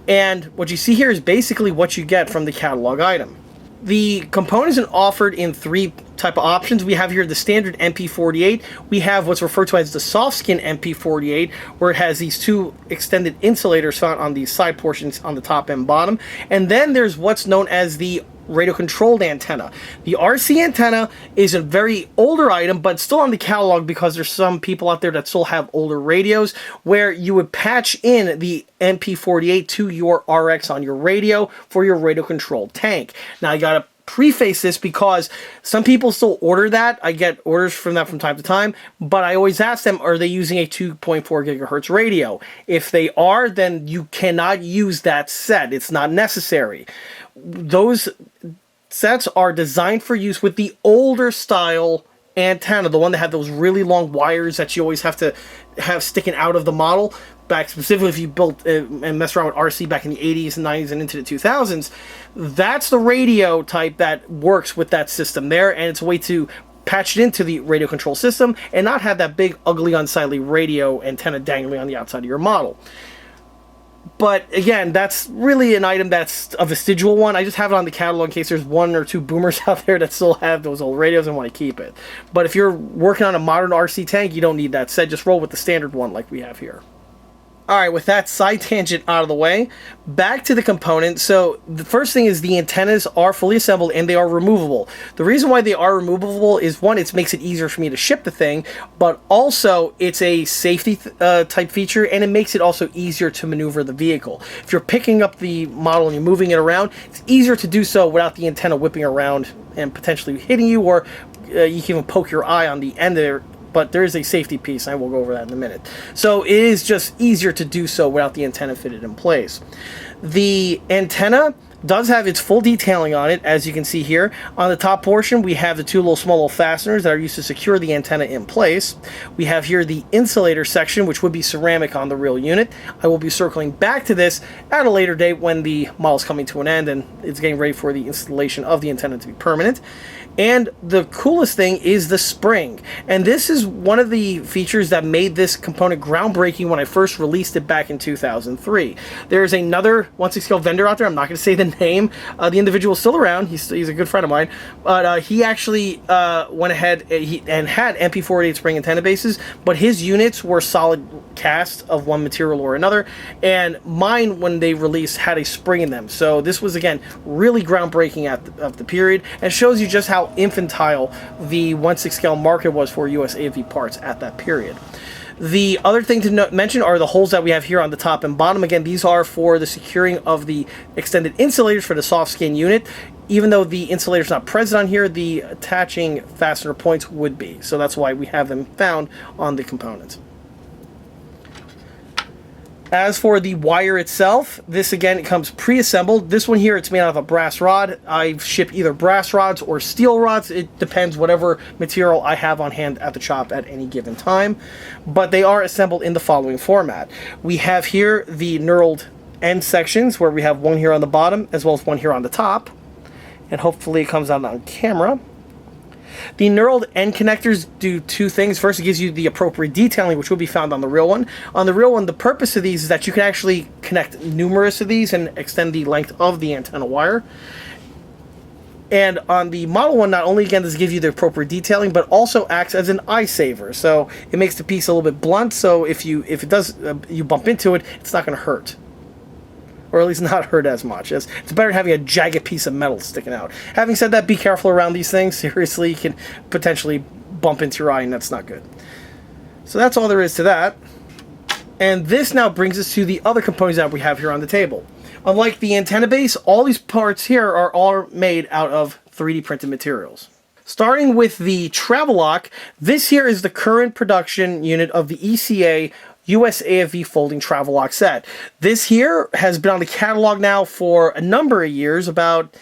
and what you see here is basically what you get from the catalog item. The components are offered in three type of options. We have here the standard MP48. We have what's referred to as the soft skin MP48, where it has these two extended insulators found on the side portions on the top and bottom. And then there's what's known as the radio controlled antenna. The RC antenna is a very older item, but still on the catalog because there's some people out there that still have older radios where you would patch in the MP48 to your RX on your radio for your radio controlled tank. Now I gotta preface this because some people still order that. I get orders from that from time to time, but I always ask them, are they using a 2.4 gigahertz radio? If they are, then you cannot use that set. It's not necessary. Those sets are designed for use with the older style antenna, the one that had those really long wires that you always have to have sticking out of the model. Back specifically if you built and messed around with RC back in the 80s and 90s and into the 2000s, that's the radio type that works with that system there, and it's a way to patch it into the radio control system and not have that big, ugly, unsightly radio antenna dangling on the outside of your model. But again, that's really an item that's a vestigial one. I just have it on the catalog in case there's one or two boomers out there that still have those old radios and want to keep it. But if you're working on a modern RC tank, you don't need that set. Just roll with the standard one like we have here. Alright, with that side tangent out of the way, back to the component. So the first thing is the antennas are fully assembled and they are removable. The reason why they are removable is, one, it makes it easier for me to ship the thing, but also it's a safety type feature, and it makes it also easier to maneuver the vehicle. If you're picking up the model and you're moving it around, it's easier to do so without the antenna whipping around and potentially hitting you, or you can even poke your eye on the end there. But there is a safety piece, and I will go over that in a minute. So it is just easier to do so without the antenna fitted in place. The antenna Does have its full detailing on it, as you can see here. On the top portion, we have the two small little fasteners that are used to secure the antenna in place. We have here the insulator section, which would be ceramic on the real unit. I will be circling back to this at a later date when the model is coming to an end and it's getting ready for the installation of the antenna to be permanent. And the coolest thing is the spring. And this is one of the features that made this component groundbreaking when I first released it back in 2003. There's another 1/6 scale vendor out there. I'm not going to say the name. The individual is still around. He's a good friend of mine. But he actually went ahead and had MP4A3 spring antenna bases, but his units were solid cast of one material or another. And mine, when they released, had a spring in them. So this was, again, really groundbreaking at the period, and shows you just how infantile the 1/6 scale market was for US AFV parts at that period. The other thing to mention are the holes that we have here on the top and bottom. Again, these are for the securing of the extended insulators for the soft skin unit. Even though the insulator is not present on here, the attaching fastener points would be. So that's why we have them found on the components. As for the wire itself, this again comes pre-assembled. This one here, it's made out of a brass rod. I ship either brass rods or steel rods. It depends whatever material I have on hand at the shop at any given time. But they are assembled in the following format. We have here the knurled end sections, where we have one here on the bottom as well as one here on the top. And hopefully it comes out on camera. The knurled end connectors do two things. First, it gives you the appropriate detailing, which will be found on the real one. On the real one, the purpose of these is that you can actually connect numerous of these and extend the length of the antenna wire. And on the model one, not only again does it give you the appropriate detailing, but also acts as an eye saver. So it makes the piece a little bit blunt. So if you bump into it, it's not going to hurt. Or at least not hurt as much. It's better than having a jagged piece of metal sticking out. Having said that, be careful around these things. Seriously, you can potentially bump into your eye, and that's not good. So that's all there is to that. And this now brings us to the other components that we have here on the table. Unlike the antenna base, all these parts here are all made out of 3D printed materials. Starting with the travel lock, this here is the current production unit of the ECA US AFV folding travel lock set. This here has been on the catalog now for a number of years. About,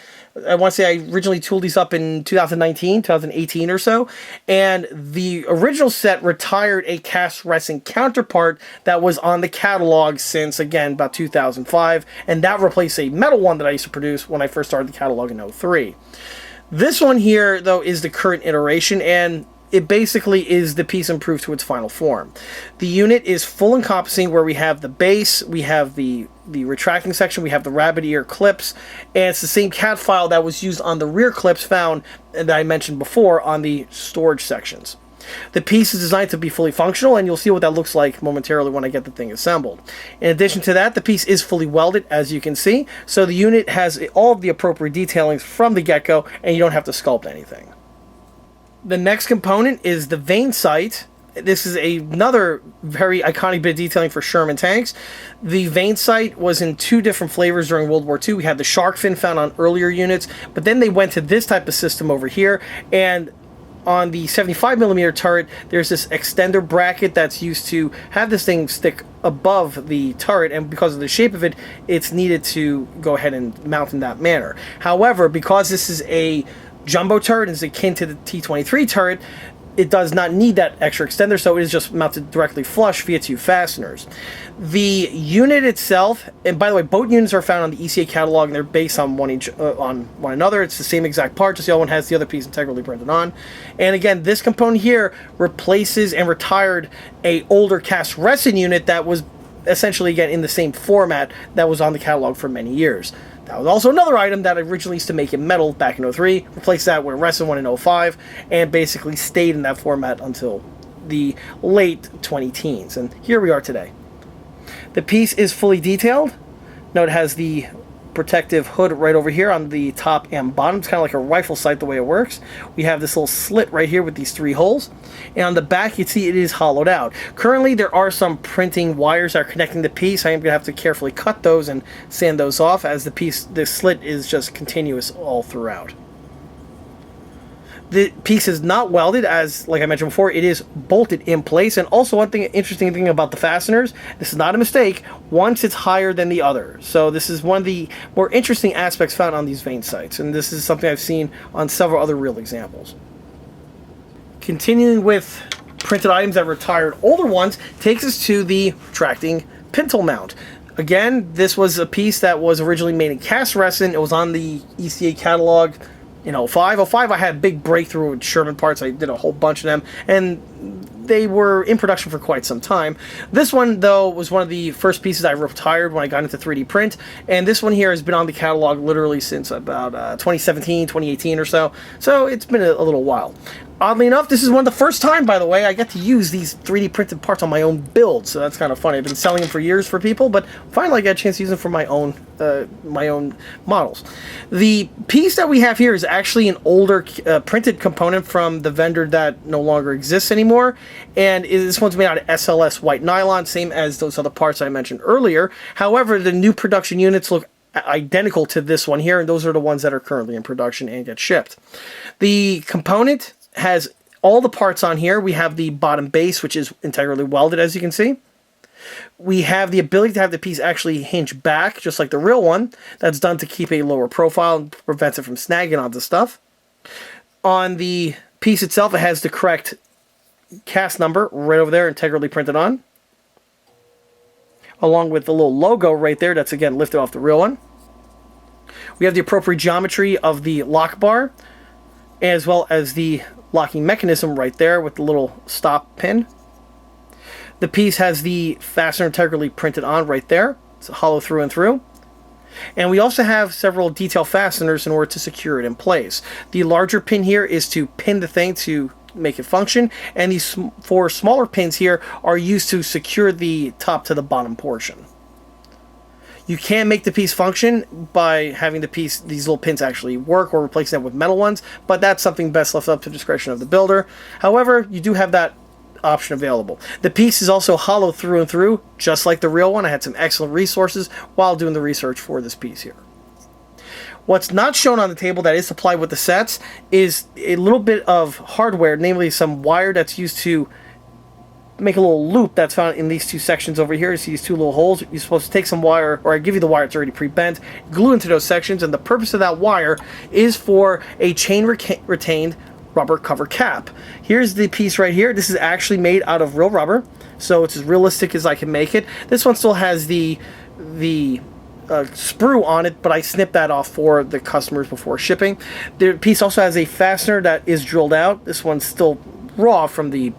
I want to say I originally tooled these up in 2019, 2018 or so. And the original set retired a cast resin counterpart that was on the catalog since, again, about 2005. And that replaced a metal one that I used to produce when I first started the catalog in 2003. This one here, though, is the current iteration, and it basically is the piece improved to its final form. The unit is full encompassing, where we have the base, we have the retracting section, we have the rabbit ear clips, and it's the same CAD file that was used on the rear clips found that I mentioned before on the storage sections. The piece is designed to be fully functional, and you'll see what that looks like momentarily when I get the thing assembled. In addition to that, the piece is fully welded, as you can see, so the unit has all of the appropriate detailings from the get-go, and you don't have to sculpt anything. The next component is the vane sight. This is another very iconic bit of detailing for Sherman tanks. The vane sight was in two different flavors during World War II. We had the shark fin found on earlier units, but then they went to this type of system over here, and on the 75mm turret, there's this extender bracket that's used to have this thing stick above the turret, and because of the shape of it, it's needed to go ahead and mount in that manner. However, because this is a jumbo turret, is akin to the T-23 turret, it does not need that extra extender, so it is just mounted directly flush via two fasteners. The unit itself, and by the way, both units are found on the ECA catalog, and they're based on one another. It's the same exact part, just the other one has the other piece integrally printed on. And again, this component here replaces and retired a older cast resin unit that was essentially, again, in the same format that was on the catalog for many years. That was also another item that I originally used to make in metal back in 03, replaced that with a resin one in 05, and basically stayed in that format until the late 20-teens. And here we are today. The piece is fully detailed. Note it has the protective hood right over here on the top and bottom. It's kind of like a rifle sight the way it works. We have this little slit right here with these three holes, and on the back you see it is hollowed out. Currently there are some printing wires that are connecting the piece. I am going to have to carefully cut those and sand those off, as the slit is just continuous all throughout. The piece is not welded, as like I mentioned before, it is bolted in place. And also one thing, interesting thing about the fasteners, this is not a mistake, one sits higher than the other. So this is one of the more interesting aspects found on these vane sights, and this is something I've seen on several other real examples. Continuing with printed items that retired older ones takes us to the retracting pintle mount. Again, this was a piece that was originally made in cast resin. It was on the ECA catalog in 05. 05, I had a big breakthrough with Sherman parts. I did a whole bunch of them, and they were in production for quite some time. This one, though, was one of the first pieces I retired when I got into 3D print, and this one here has been on the catalog literally since about 2017, 2018 or so, so it's been a little while. Oddly enough, this is one of the first time, by the way, I get to use these 3D printed parts on my own build, so that's kind of funny. I've been selling them for years for people, but finally I got a chance to use them for my own models. The piece that we have here is actually an older printed component from the vendor that no longer exists anymore, and this one's made out of SLS white nylon, same as those other parts I mentioned earlier. However, the new production units look identical to this one here, and those are the ones that are currently in production and get shipped. The component has all the parts on here. We have the bottom base, which is integrally welded, as you can see. We have the ability to have the piece actually hinge back, just like the real one. That's done to keep a lower profile and prevents it from snagging onto stuff. On the piece itself, it has the correct cast number right over there, integrally printed on, along with the little logo right there that's, again, lifted off the real one. We have the appropriate geometry of the lock bar, as well as the locking mechanism right there with the little stop pin. The piece has the fastener integrally printed on right there. It's hollow through and through. And we also have several detail fasteners in order to secure it in place. The larger pin here is to pin the thing to make it function, and these four smaller pins here are used to secure the top to the bottom portion. You can make the piece function by having these little pins actually work, or replacing them with metal ones, but that's something best left up to the discretion of the builder. However, you do have that option available. The piece is also hollow through and through, just like the real one. I had some excellent resources while doing the research for this piece here. What's not shown on the table that is supplied with the sets is a little bit of hardware, namely some wire that's used to make a little loop that's found in these two sections over here. You see these two little holes. You're supposed to take some wire, or I give you the wire, it's already pre-bent, glue into those sections, and the purpose of that wire is for a chain retained rubber cover cap. Here's the piece right here. This is actually made out of real rubber, so it's as realistic as I can make it. This one still has the sprue on it, but I snipped that off for the customers before shipping. The piece also has a fastener that is drilled out. This one's still raw from the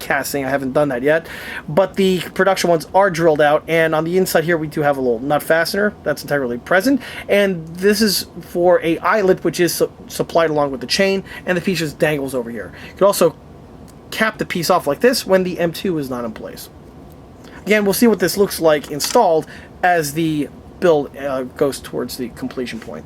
casting. I haven't done that yet, but the production ones are drilled out, and on the inside here we do have a little nut fastener that's integrally present, and this is for a eyelet which is supplied along with the chain, and the piece just dangles over here. You can also cap the piece off like this when the M2 is not in place. Again, we'll see what this looks like installed as the build goes towards the completion point.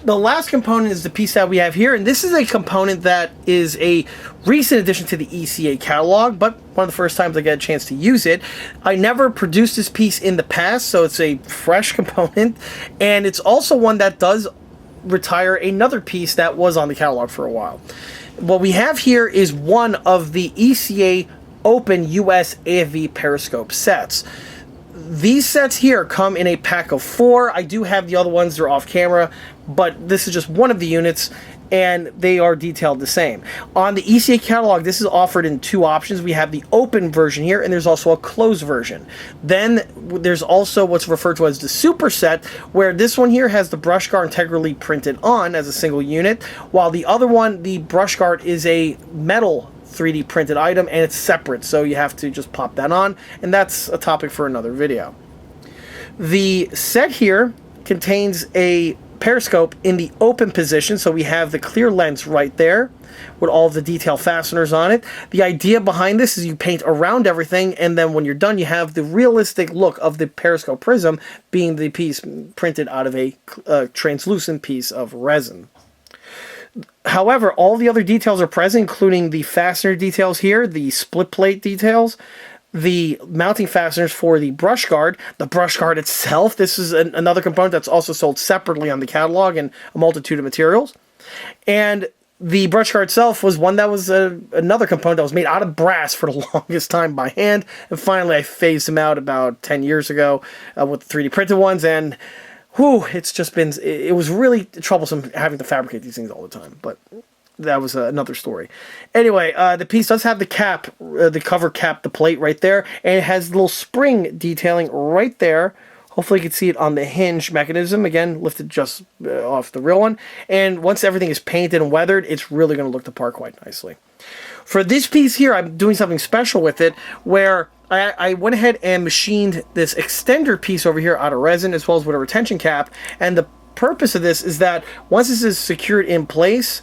The last component is the piece that we have here, and this is a component that is a recent addition to the ECA catalog, but one of the first times I get a chance to use it. I never produced this piece in the past, so it's a fresh component, and it's also one that does retire another piece that was on the catalog for a while. What we have here is one of the ECA Open US AFV periscope sets. These sets here come in a pack of 4. I do have the other ones, they're off camera, but this is just one of the units, and they are detailed the same. On the ECA catalog, this is offered in 2 options. We have the open version here, and there's also a closed version. Then there's also what's referred to as the super set, where this one here has the brush guard integrally printed on as a single unit, while the other one, the brush guard, is a metal 3D printed item, and it's separate, so you have to just pop that on, and that's a topic for another video. The set here contains a periscope in the open position, so we have the clear lens right there with all of the detail fasteners on it. The idea behind this is you paint around everything, and then when you're done you have the realistic look of the periscope prism being the piece printed out of a translucent piece of resin. However, all the other details are present, including the fastener details here, the split plate details, the mounting fasteners for the brush guard itself. This is another component that's also sold separately on the catalog in a multitude of materials. And The brush guard itself was one that was another component that was made out of brass for the longest time by hand, and finally I phased them out about 10 years ago with the 3D printed ones, and whew, it's just been, it was really troublesome having to fabricate these things all the time, but that was another story. Anyway, the piece does have the cap, the cover cap, the plate right there, and it has a little spring detailing right there. Hopefully you can see it on the hinge mechanism, again, lifted just off the real one. And once everything is painted and weathered, it's really going to look the part quite nicely. For this piece here, I'm doing something special with it, where I went ahead and machined this extender piece over here out of resin, as well as with a retention cap. And the purpose of this is that once this is secured in place,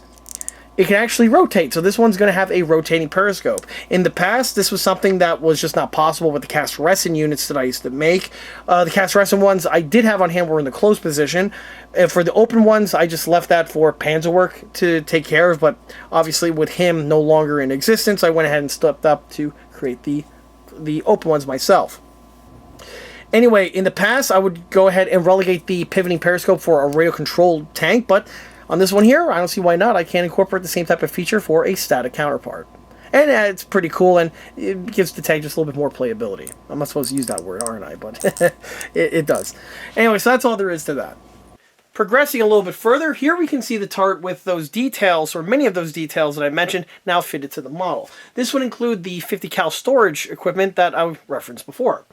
it can actually rotate. So this one's going to have a rotating periscope. In the past, this was something that was just not possible with the cast resin units that I used to make. The cast resin ones I did have on hand were in the closed position. And for the open ones, I just left that for Panzerwerk to take care of. But obviously with him no longer in existence, I went ahead and stepped up to create the open ones myself. Anyway, in the past, I would go ahead and relegate the pivoting periscope for a radio-controlled tank, but on this one here, I don't see why not. I can incorporate the same type of feature for a static counterpart. And it's pretty cool, and it gives the tank just a little bit more playability. I'm not supposed to use that word, aren't I? But it does. Anyway, so that's all there is to that. Progressing a little bit further, here we can see the turret with those details, or many of those details that I mentioned, now fitted to the model. This would include the 50 cal storage equipment that I referenced before.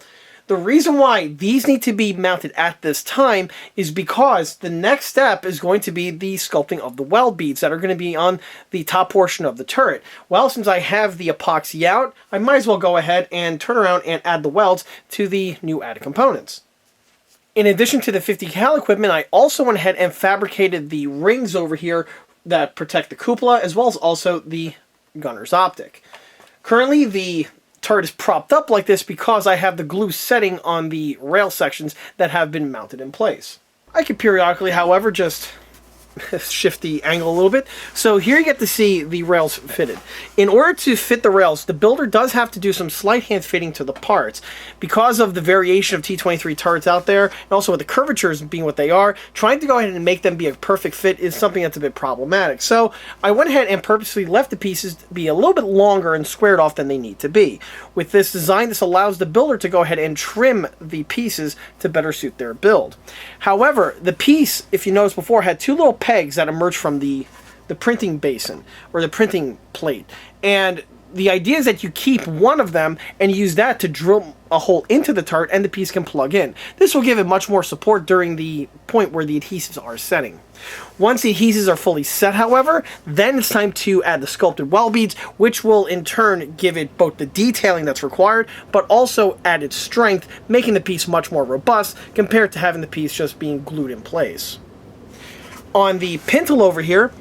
The reason why these need to be mounted at this time is because the next step is going to be the sculpting of the weld beads that are going to be on the top portion of the turret. Well, since I have the epoxy out, I might as well go ahead and turn around and add the welds to the new added components. In addition to the 50 cal equipment, I also went ahead and fabricated the rings over here that protect the cupola, as well as also the gunner's optic. Currently, the turret is propped up like this because I have the glue setting on the rail sections that have been mounted in place. I could periodically, however, just shift the angle a little bit. So here you get to see the rails fitted. In order to fit the rails, the builder does have to do some slight hand fitting to the parts. Because of the variation of T-23 turrets out there, and also with the curvatures being what they are, trying to go ahead and make them be a perfect fit is something that's a bit problematic. So I went ahead and purposely left the pieces to be a little bit longer and squared off than they need to be. With this design, this allows the builder to go ahead and trim the pieces to better suit their build. However, the piece, if you noticed before, had two little pegs that emerge from the printing basin, or the printing plate. And the idea is that you keep one of them and use that to drill a hole into the turret, and the piece can plug in. This will give it much more support during the point where the adhesives are setting. Once the adhesives are fully set, however, then it's time to add the sculpted weld beads, which will in turn give it both the detailing that's required, but also added strength, making the piece much more robust compared to having the piece just being glued in place. On the pintle over here,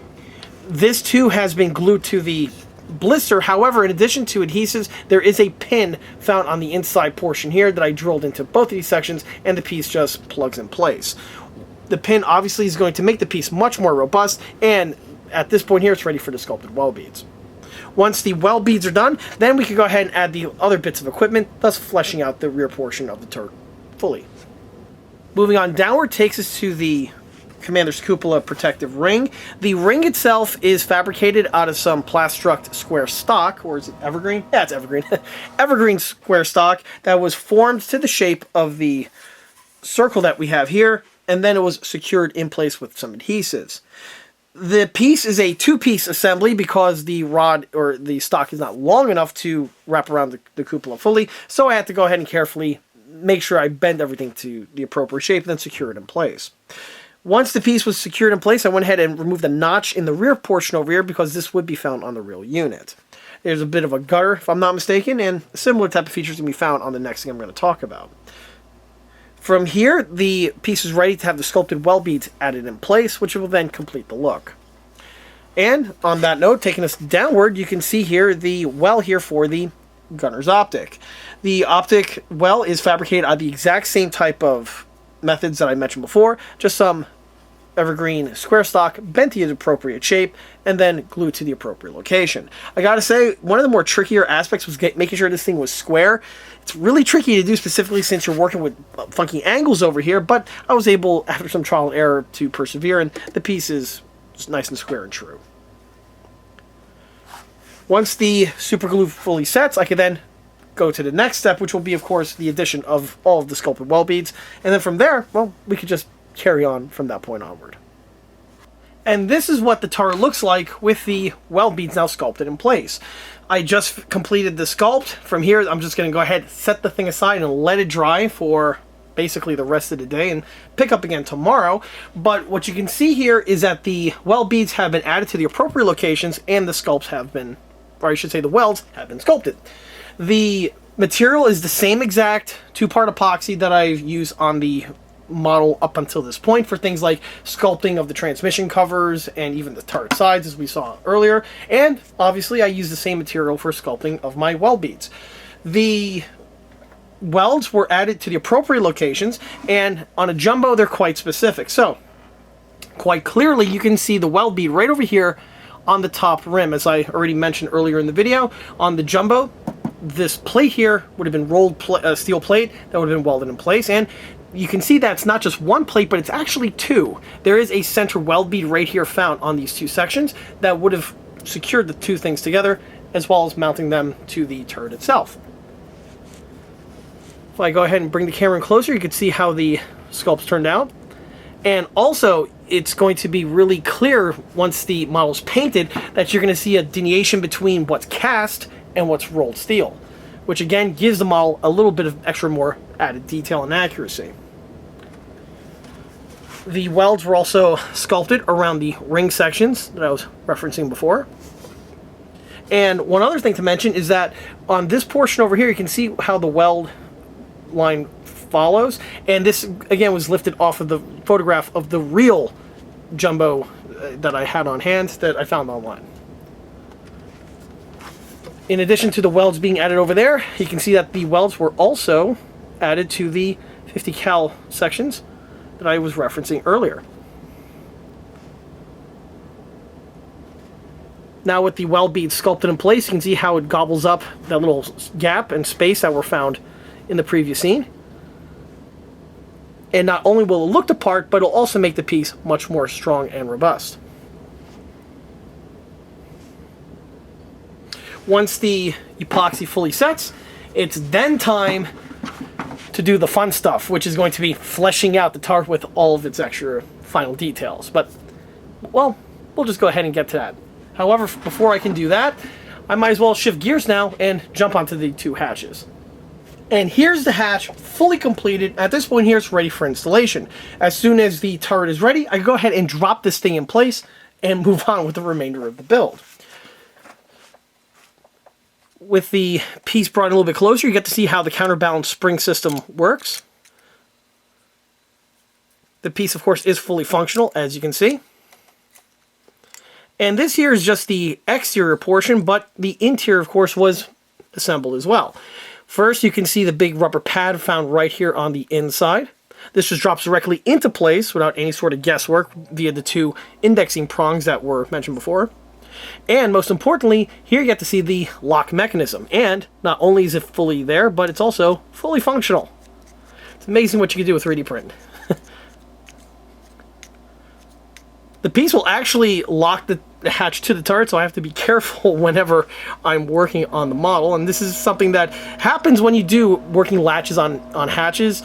this too has been glued to the blister. However, in addition to adhesives, there is a pin found on the inside portion here that I drilled into both of these sections, and the piece just plugs in place. The pin obviously is going to make the piece much more robust, and at this point here, it's ready for the sculpted weld beads. Once the weld beads are done, then we can go ahead and add the other bits of equipment, thus fleshing out the rear portion of the turret fully. Moving on downward takes us to the Commander's cupola protective ring. The ring itself is fabricated out of some Plastruct square stock, or is it evergreen? Yeah, it's evergreen. Evergreen square stock that was formed to the shape of the circle that we have here, and then it was secured in place with some adhesives. The piece is a two-piece assembly because the rod or the stock is not long enough to wrap around the cupola fully, so I had to go ahead and carefully make sure I bend everything to the appropriate shape and then secure it in place. Once the piece was secured in place, I went ahead and removed the notch in the rear portion over here because this would be found on the real unit. There's a bit of a gutter, if I'm not mistaken, and a similar type of features can be found on the next thing I'm going to talk about. From here, the piece is ready to have the sculpted weld beads added in place, which will then complete the look. And on that note, taking us downward, you can see here the well here for the gunner's optic. The optic well is fabricated on the exact same type of methods that I mentioned before, just some evergreen square stock bent to its appropriate shape and then glued to the appropriate location. I gotta say, one of the more trickier aspects was making sure this thing was square. It's really tricky to do, specifically since you're working with funky angles over here, but I was able, after some trial and error, to persevere, and the piece is just nice and square and true. Once the super glue fully sets, I can then go to the next step, which will be, of course, the addition of all of the sculpted weld beads. And then from there, well, we could just carry on from that point onward. And this is what the turret looks like with the weld beads now sculpted in place. I just completed the sculpt. From here, I'm just going to go ahead, set the thing aside, and let it dry for basically the rest of the day and pick up again tomorrow. But what you can see here is that the weld beads have been added to the appropriate locations, and the sculpts have been, or I should say the welds have been sculpted. The material is the same exact two-part epoxy that I've used on the model up until this point for things like sculpting of the transmission covers and even the turret sides, as we saw earlier. And obviously I use the same material for sculpting of my weld beads. The welds were added to the appropriate locations, and on a jumbo they're quite specific. So quite clearly you can see the weld bead right over here on the top rim, as I already mentioned earlier in the video. On the jumbo, this plate here would have been rolled steel plate that would have been welded in place, and you can see that it's not just one plate, but it's actually two. There is a center weld bead right here found on these two sections that would have secured the two things together, as well as mounting them to the turret itself. If I go ahead and bring the camera in closer, you can see how the sculpts turned out. And also, it's going to be really clear once the model's painted that you're going to see a delineation between what's cast and what's rolled steel, which again gives the model a little bit of extra more added detail and accuracy. The welds were also sculpted around the ring sections that I was referencing before. And one other thing to mention is that on this portion over here, you can see how the weld line follows, and this again was lifted off of the photograph of the real jumbo that I had on hand that I found online. In addition to the welds being added over there, you can see that the welds were also added to the 50 cal sections that I was referencing earlier. Now with the weld bead sculpted in place, you can see how it gobbles up that little gap and space that were found in the previous scene. And not only will it look the part, but it'll also make the piece much more strong and robust. Once the epoxy fully sets, it's then time to do the fun stuff, which is going to be fleshing out the turret with all of its extra final details. But, well, we'll just go ahead and get to that. However, before I can do that, I might as well shift gears now and jump onto the two hatches. And here's the hatch fully completed. At this point here, it's ready for installation. As soon as the turret is ready, I can go ahead and drop this thing in place and move on with the remainder of the build. With the piece brought in a little bit closer, you get to see how the counterbalance spring system works. The piece, of course, is fully functional, as you can see. And this here is just the exterior portion, but the interior, of course, was assembled as well. First, you can see the big rubber pad found right here on the inside. This just drops directly into place without any sort of guesswork via the two indexing prongs that were mentioned before. And most importantly, here you get to see the lock mechanism. And not only is it fully there, but it's also fully functional. It's amazing what you can do with 3D print. The piece will actually lock the hatch to the turret, so I have to be careful whenever I'm working on the model. And this is something that happens when you do working latches on hatches.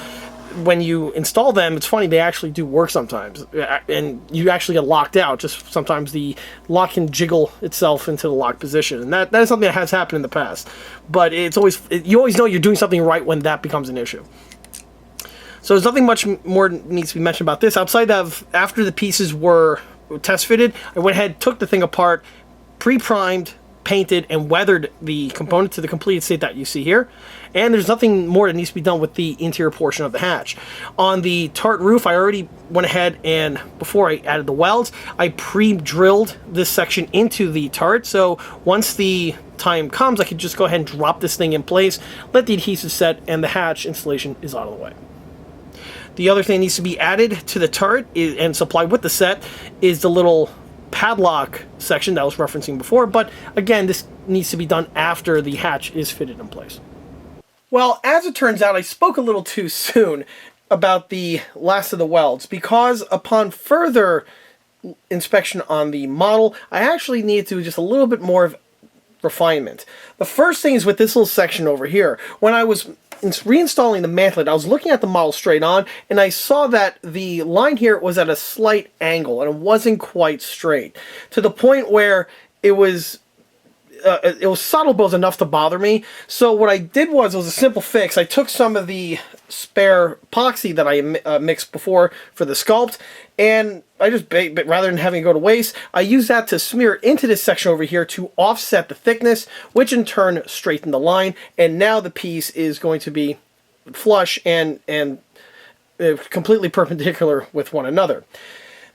When you install them, it's funny, they actually do work sometimes. And you actually get locked out. Just sometimes the lock can jiggle itself into the lock position. And that is something that has happened in the past. But it's always, you always know you're doing something right when that becomes an issue. So there's nothing much more needs to be mentioned about this. Outside of, after the pieces were test fitted, I went ahead, took the thing apart, pre-primed, painted, and weathered the component to the completed state that you see here. And there's nothing more that needs to be done with the interior portion of the hatch. On the turret roof, I already went ahead and, before I added the welds, I pre-drilled this section into the turret. So once the time comes, I could just go ahead and drop this thing in place, let the adhesive set, and the hatch installation is out of the way. The other thing that needs to be added to the turret and supplied with the set is the little padlock section that I was referencing before, but again, this needs to be done after the hatch is fitted in place. Well, as it turns out, I spoke a little too soon about the last of the welds, because upon further inspection on the model, I actually needed to do just a little bit more of refinement. The first thing is with this little section over here. When I was reinstalling the mantlet, I was looking at the model straight on, and I saw that the line here was at a slight angle, and it wasn't quite straight, to the point where it was subtle, but it was enough to bother me. So what I did was, it was a simple fix. I took some of the spare epoxy that I mixed before for the sculpt, and I just, rather than having it go to waste, I used that to smear into this section over here to offset the thickness, which in turn straightened the line, and now the piece is going to be flush and completely perpendicular with one another.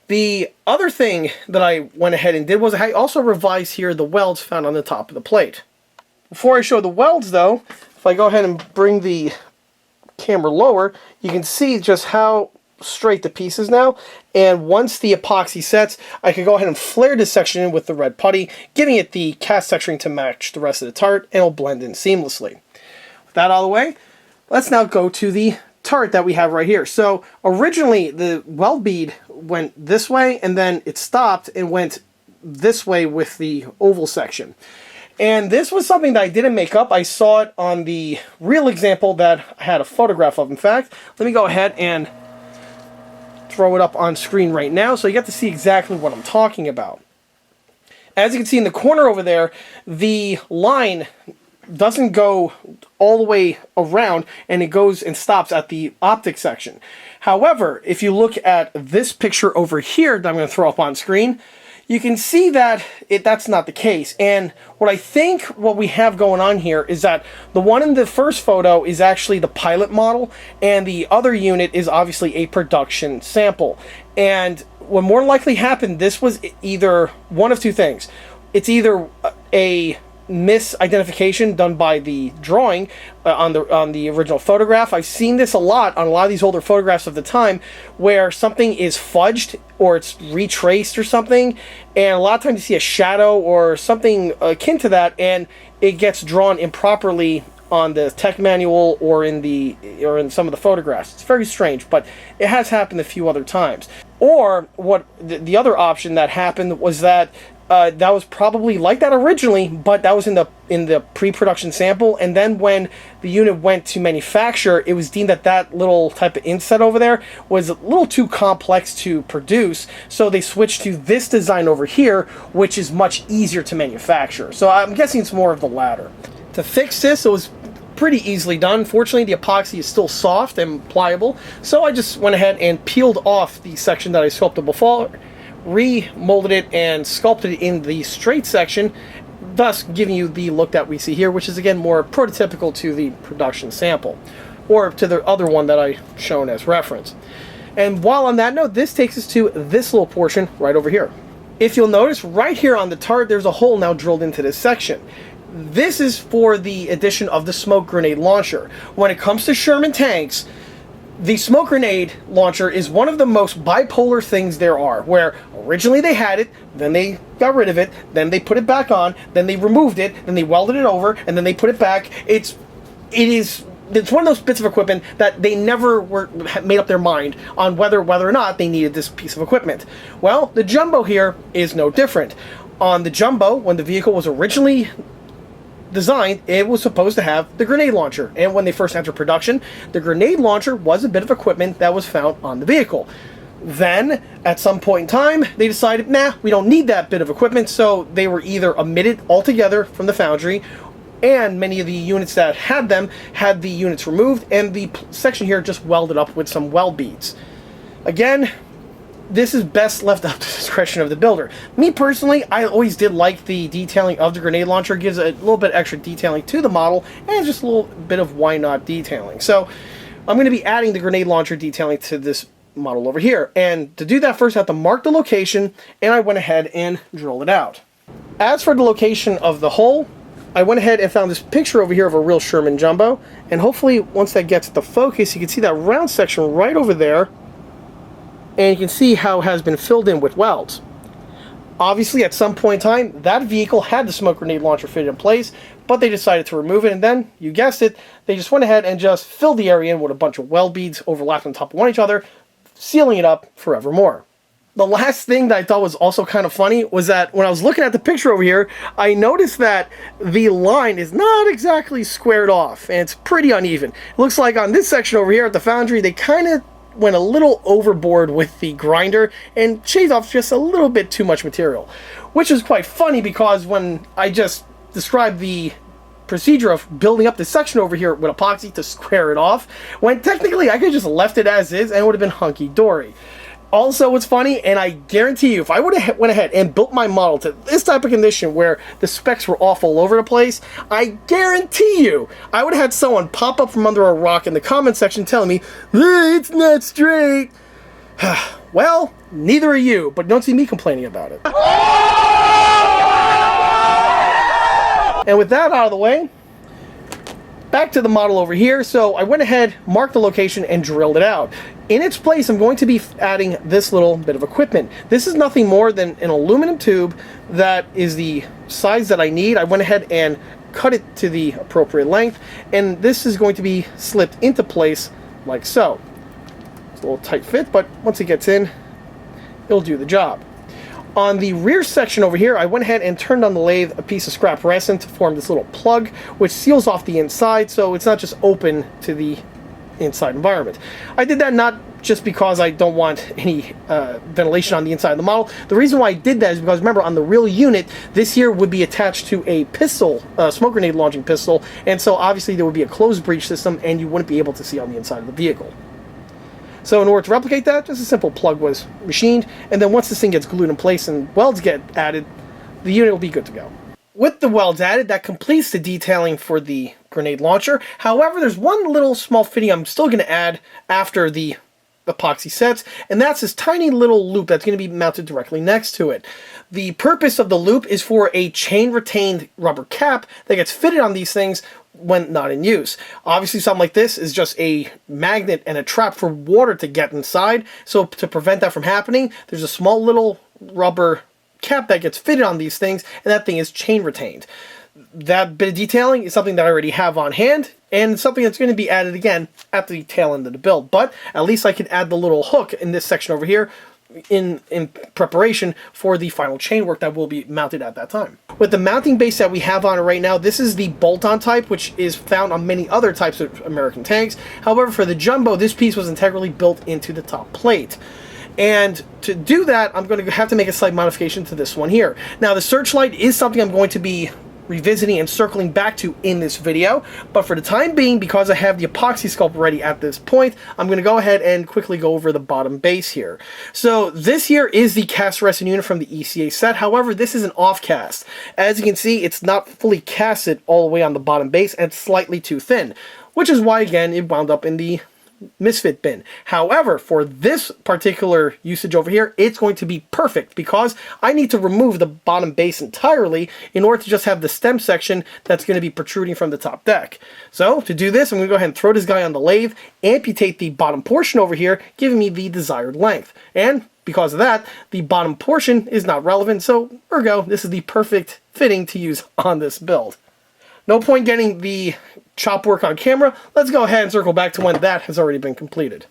The other thing that I went ahead and did was I also revised here the welds found on the top of the plate. Before I show the welds though, if I go ahead and bring the camera lower, you can see just how straight the piece is now, and once the epoxy sets, I can go ahead and flare this section in with the red putty, giving it the cast texturing to match the rest of the tart, and it'll blend in seamlessly. With that out of the way, let's now go to the tart that we have right here. So originally the weld bead went this way, and then it stopped and went this way with the oval section. And this was something that I didn't make up. I saw it on the real example that I had a photograph of. In fact, let me go ahead and throw it up on screen right now so you get to see exactly what I'm talking about. As you can see in the corner over there, the line doesn't go all the way around, and it goes and stops at the optic section. However, if you look at this picture over here that I'm going to throw up on screen, you can see that that's not the case. And what we have going on here is that the one in the first photo is actually the pilot model, and the other unit is obviously a production sample. And what more likely happened, this was either one of two things. It's either a misidentification done by the drawing on the original photograph. I've seen this a lot on a lot of these older photographs of the time, where something is fudged or it's retraced or something, and a lot of times you see a shadow or something akin to that, and it gets drawn improperly on the tech manual or in some of the photographs. It's very strange, but it has happened a few other times. Or what the other option that happened was that that was probably like that originally, but that was in the pre-production sample, and then when the unit went to manufacture, it was deemed that little type of inset over there was a little too complex to produce, so they switched to this design over here, which is much easier to manufacture. So I'm guessing it's more of the latter. To fix this, it was pretty easily done. Fortunately, the epoxy is still soft and pliable, so I just went ahead and peeled off the section that I sculpted before, remolded it and sculpted it in the straight section, thus giving you the look that we see here, which is again more prototypical to the production sample, or to the other one that I shown as reference. And while on that note, this takes us to this little portion right over here. If you'll notice, right here on the tart, there's a hole now drilled into this section. This is for the addition of the smoke grenade launcher. When it comes to Sherman tanks, the smoke grenade launcher is one of the most bipolar things there are, where originally they had it, then they got rid of it, then they put it back on, then they removed it, then they welded it over, and then they put it back. It's one of those bits of equipment that they never made up their mind on whether or not they needed this piece of equipment. Well, the Jumbo here is no different. On the Jumbo, when the vehicle was originally designed, it was supposed to have the grenade launcher, and when they first entered production, the grenade launcher was a bit of equipment that was found on the vehicle. Then, at some point in time, they decided, nah, we don't need that bit of equipment, so they were either omitted altogether from the foundry, and many of the units that had them had the units removed, and the section here just welded up with some weld beads. Again, this is best left up to the discretion of the builder. Me personally, I always did like the detailing of the grenade launcher. It gives a little bit extra detailing to the model, and just a little bit of why not detailing. So I'm going to be adding the grenade launcher detailing to this model over here. And to do that, first I have to mark the location, and I went ahead and drilled it out. As for the location of the hole, I went ahead and found this picture over here of a real Sherman Jumbo, and hopefully once that gets the focus, you can see that round section right over there, and you can see how it has been filled in with welds. Obviously, at some point in time, that vehicle had the smoke grenade launcher fitted in place, but they decided to remove it, and then, you guessed it, they just went ahead and just filled the area in with a bunch of weld beads overlapped on top of each other, sealing it up forevermore. The last thing that I thought was also kind of funny was that when I was looking at the picture over here, I noticed that the line is not exactly squared off, and it's pretty uneven. It looks like on this section over here at the foundry, they kind of went a little overboard with the grinder and shaved off just a little bit too much material, which is quite funny because when I just described the procedure of building up this section over here with epoxy to square it off, when technically I could just left it as is and it would have been hunky-dory. Also, what's funny, and I guarantee you, if I would have went ahead and built my model to this type of condition where the specs were off all over the place, I guarantee you, I would have had someone pop up from under a rock in the comment section telling me, hey, it's not straight. Well, neither are you, but don't see me complaining about it. And with that out of the way, back to the model over here. So I went ahead, marked the location, and drilled it out. In its place, I'm going to be adding this little bit of equipment. This is nothing more than an aluminum tube that is the size that I need. I went ahead and cut it to the appropriate length, and this is going to be slipped into place like so. It's a little tight fit, but once it gets in, it'll do the job. On the rear section over here, I went ahead and turned on the lathe a piece of scrap resin to form this little plug, which seals off the inside, so it's not just open to the inside environment. I did that not just because I don't want any ventilation on the inside of the model. The reason why I did that is because, remember, on the real unit, this here would be attached to a pistol, smoke grenade launching pistol, and so obviously there would be a closed breech system, and you wouldn't be able to see on the inside of the vehicle. So in order to replicate that, just a simple plug was machined, and then once this thing gets glued in place and welds get added, the unit will be good to go. With the welds added, that completes the detailing for the grenade launcher. However, there's one little small fitting I'm still going to add after the epoxy sets, and that's this tiny little loop that's going to be mounted directly next to it. The purpose of the loop is for a chain-retained rubber cap that gets fitted on these things when not in use. Obviously, something like this is just a magnet and a trap for water to get inside, so to prevent that from happening, there's a small little rubber cap that gets fitted on these things, and that thing is chain retained. That bit of detailing is something that I already have on hand, and something that's going to be added again at the tail end of the build, but at least I can add the little hook in this section over here in preparation for the final chain work that will be mounted at that time. With the mounting base that we have on it right now, this is the bolt-on type, which is found on many other types of American tanks. However, for the Jumbo, this piece was integrally built into the top plate. And to do that, I'm going to have to make a slight modification to this one here. Now, the searchlight is something I'm going to be revisiting and circling back to in this video, but for the time being, because I have the epoxy sculpt ready at this point, I'm going to go ahead and quickly go over the bottom base here. So this here is the cast resin unit from the ECA set. However, this is an off cast. As you can see, it's not fully casted all the way on the bottom base and slightly too thin, which is why, again, it wound up in the misfit bin. However, for this particular usage over here, it's going to be perfect because I need to remove the bottom base entirely in order to just have the stem section that's going to be protruding from the top deck. So to do this, I'm going to go ahead and throw this guy on the lathe, amputate the bottom portion over here, giving me the desired length. And because of that, the bottom portion is not relevant, so ergo, this is the perfect fitting to use on this build. No point getting the chop work on camera. Let's go ahead and circle back to when that has already been completed.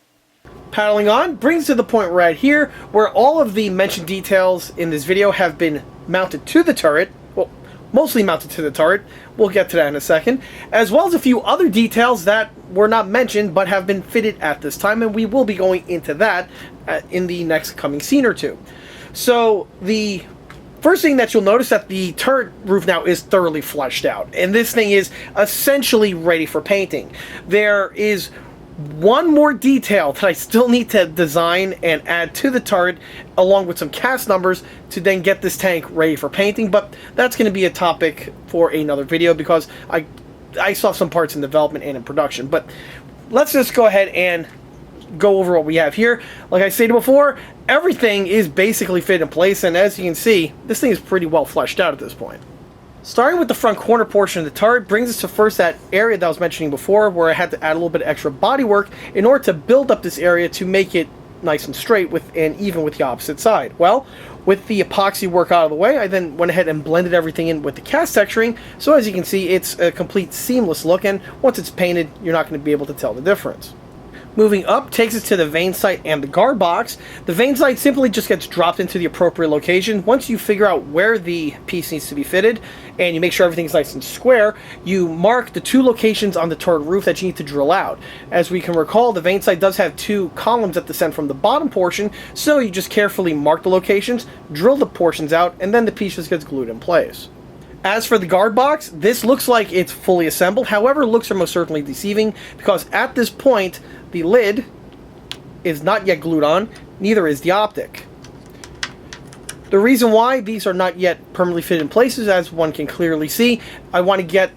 Paddling on brings to the point right here where all of the mentioned details in this video have been mounted to the turret. Well, mostly mounted to the turret. We'll get to that in a second. As well as a few other details that were not mentioned but have been fitted at this time, and we will be going into that in the next coming scene or two. So the first thing that you'll notice that the turret roof now is thoroughly fleshed out, and this thing is essentially ready for painting. There is one more detail that I still need to design and add to the turret, along with some cast numbers, to then get this tank ready for painting, but that's going to be a topic for another video because I saw some parts in development and in production. But let's just go ahead and go over what we have here. Like I stated before, everything is basically fit in place, and as you can see, this thing is pretty well fleshed out at this point. Starting with the front corner portion of the turret brings us to first that area that I was mentioning before, where I had to add a little bit of extra bodywork in order to build up this area to make it nice and straight and even with the opposite side. Well, with the epoxy work out of the way, I then went ahead and blended everything in with the cast texturing, so as you can see, it's a complete seamless look, and once it's painted, you're not going to be able to tell the difference. Moving up takes us to the vane sight and the guard box. The vane sight simply just gets dropped into the appropriate location. Once you figure out where the piece needs to be fitted and you make sure everything's nice and square, you mark the 2 locations on the turret roof that you need to drill out. As we can recall, the vane sight does have 2 columns that descend from the bottom portion, so you just carefully mark the locations, drill the portions out, and then the piece just gets glued in place. As for the guard box, this looks like it's fully assembled. However, looks are most certainly deceiving because at this point, the lid is not yet glued on, neither is the optic. The reason why these are not yet permanently fitted in place is, as one can clearly see, I want to get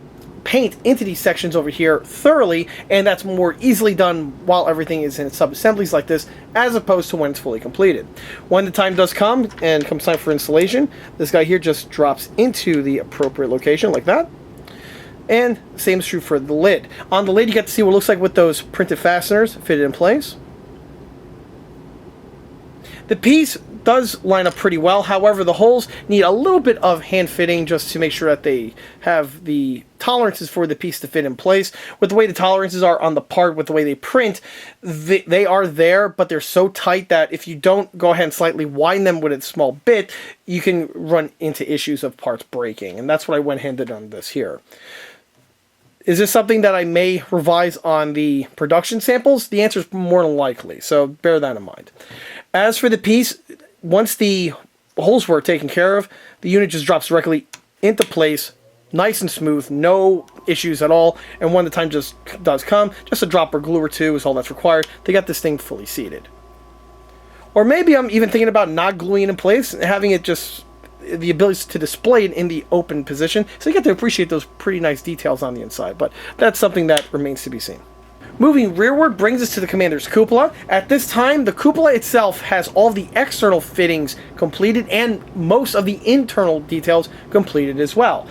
paint into these sections over here thoroughly, and that's more easily done while everything is in sub-assemblies like this, as opposed to when it's fully completed. When the time does come, and comes time for installation, this guy here just drops into the appropriate location like that. And same is true for the lid. On the lid, you get to see what it looks like with those printed fasteners fitted in place. The piece does line up pretty well. However, the holes need a little bit of hand fitting just to make sure that they have the tolerances for the piece to fit in place. With the way the tolerances are on the part, with the way they print, they are there, but they're so tight that if you don't go ahead and slightly widen them with a small bit, you can run into issues of parts breaking. And that's what I went ahead and did on this here. Is this something that I may revise on the production samples? The answer is more than likely, so bear that in mind. As for the piece, once the holes were taken care of, the unit just drops directly into place, nice and smooth, no issues at all, and when the time just does come, just a drop or glue or 2 is all that's required to get this thing fully seated. Or maybe I'm even thinking about not gluing it in place and having it just the ability to display it in the open position, so you get to appreciate those pretty nice details on the inside, but that's something that remains to be seen. Moving rearward brings us to the commander's cupola. At this time, the cupola itself has all the external fittings completed and most of the internal details completed as well.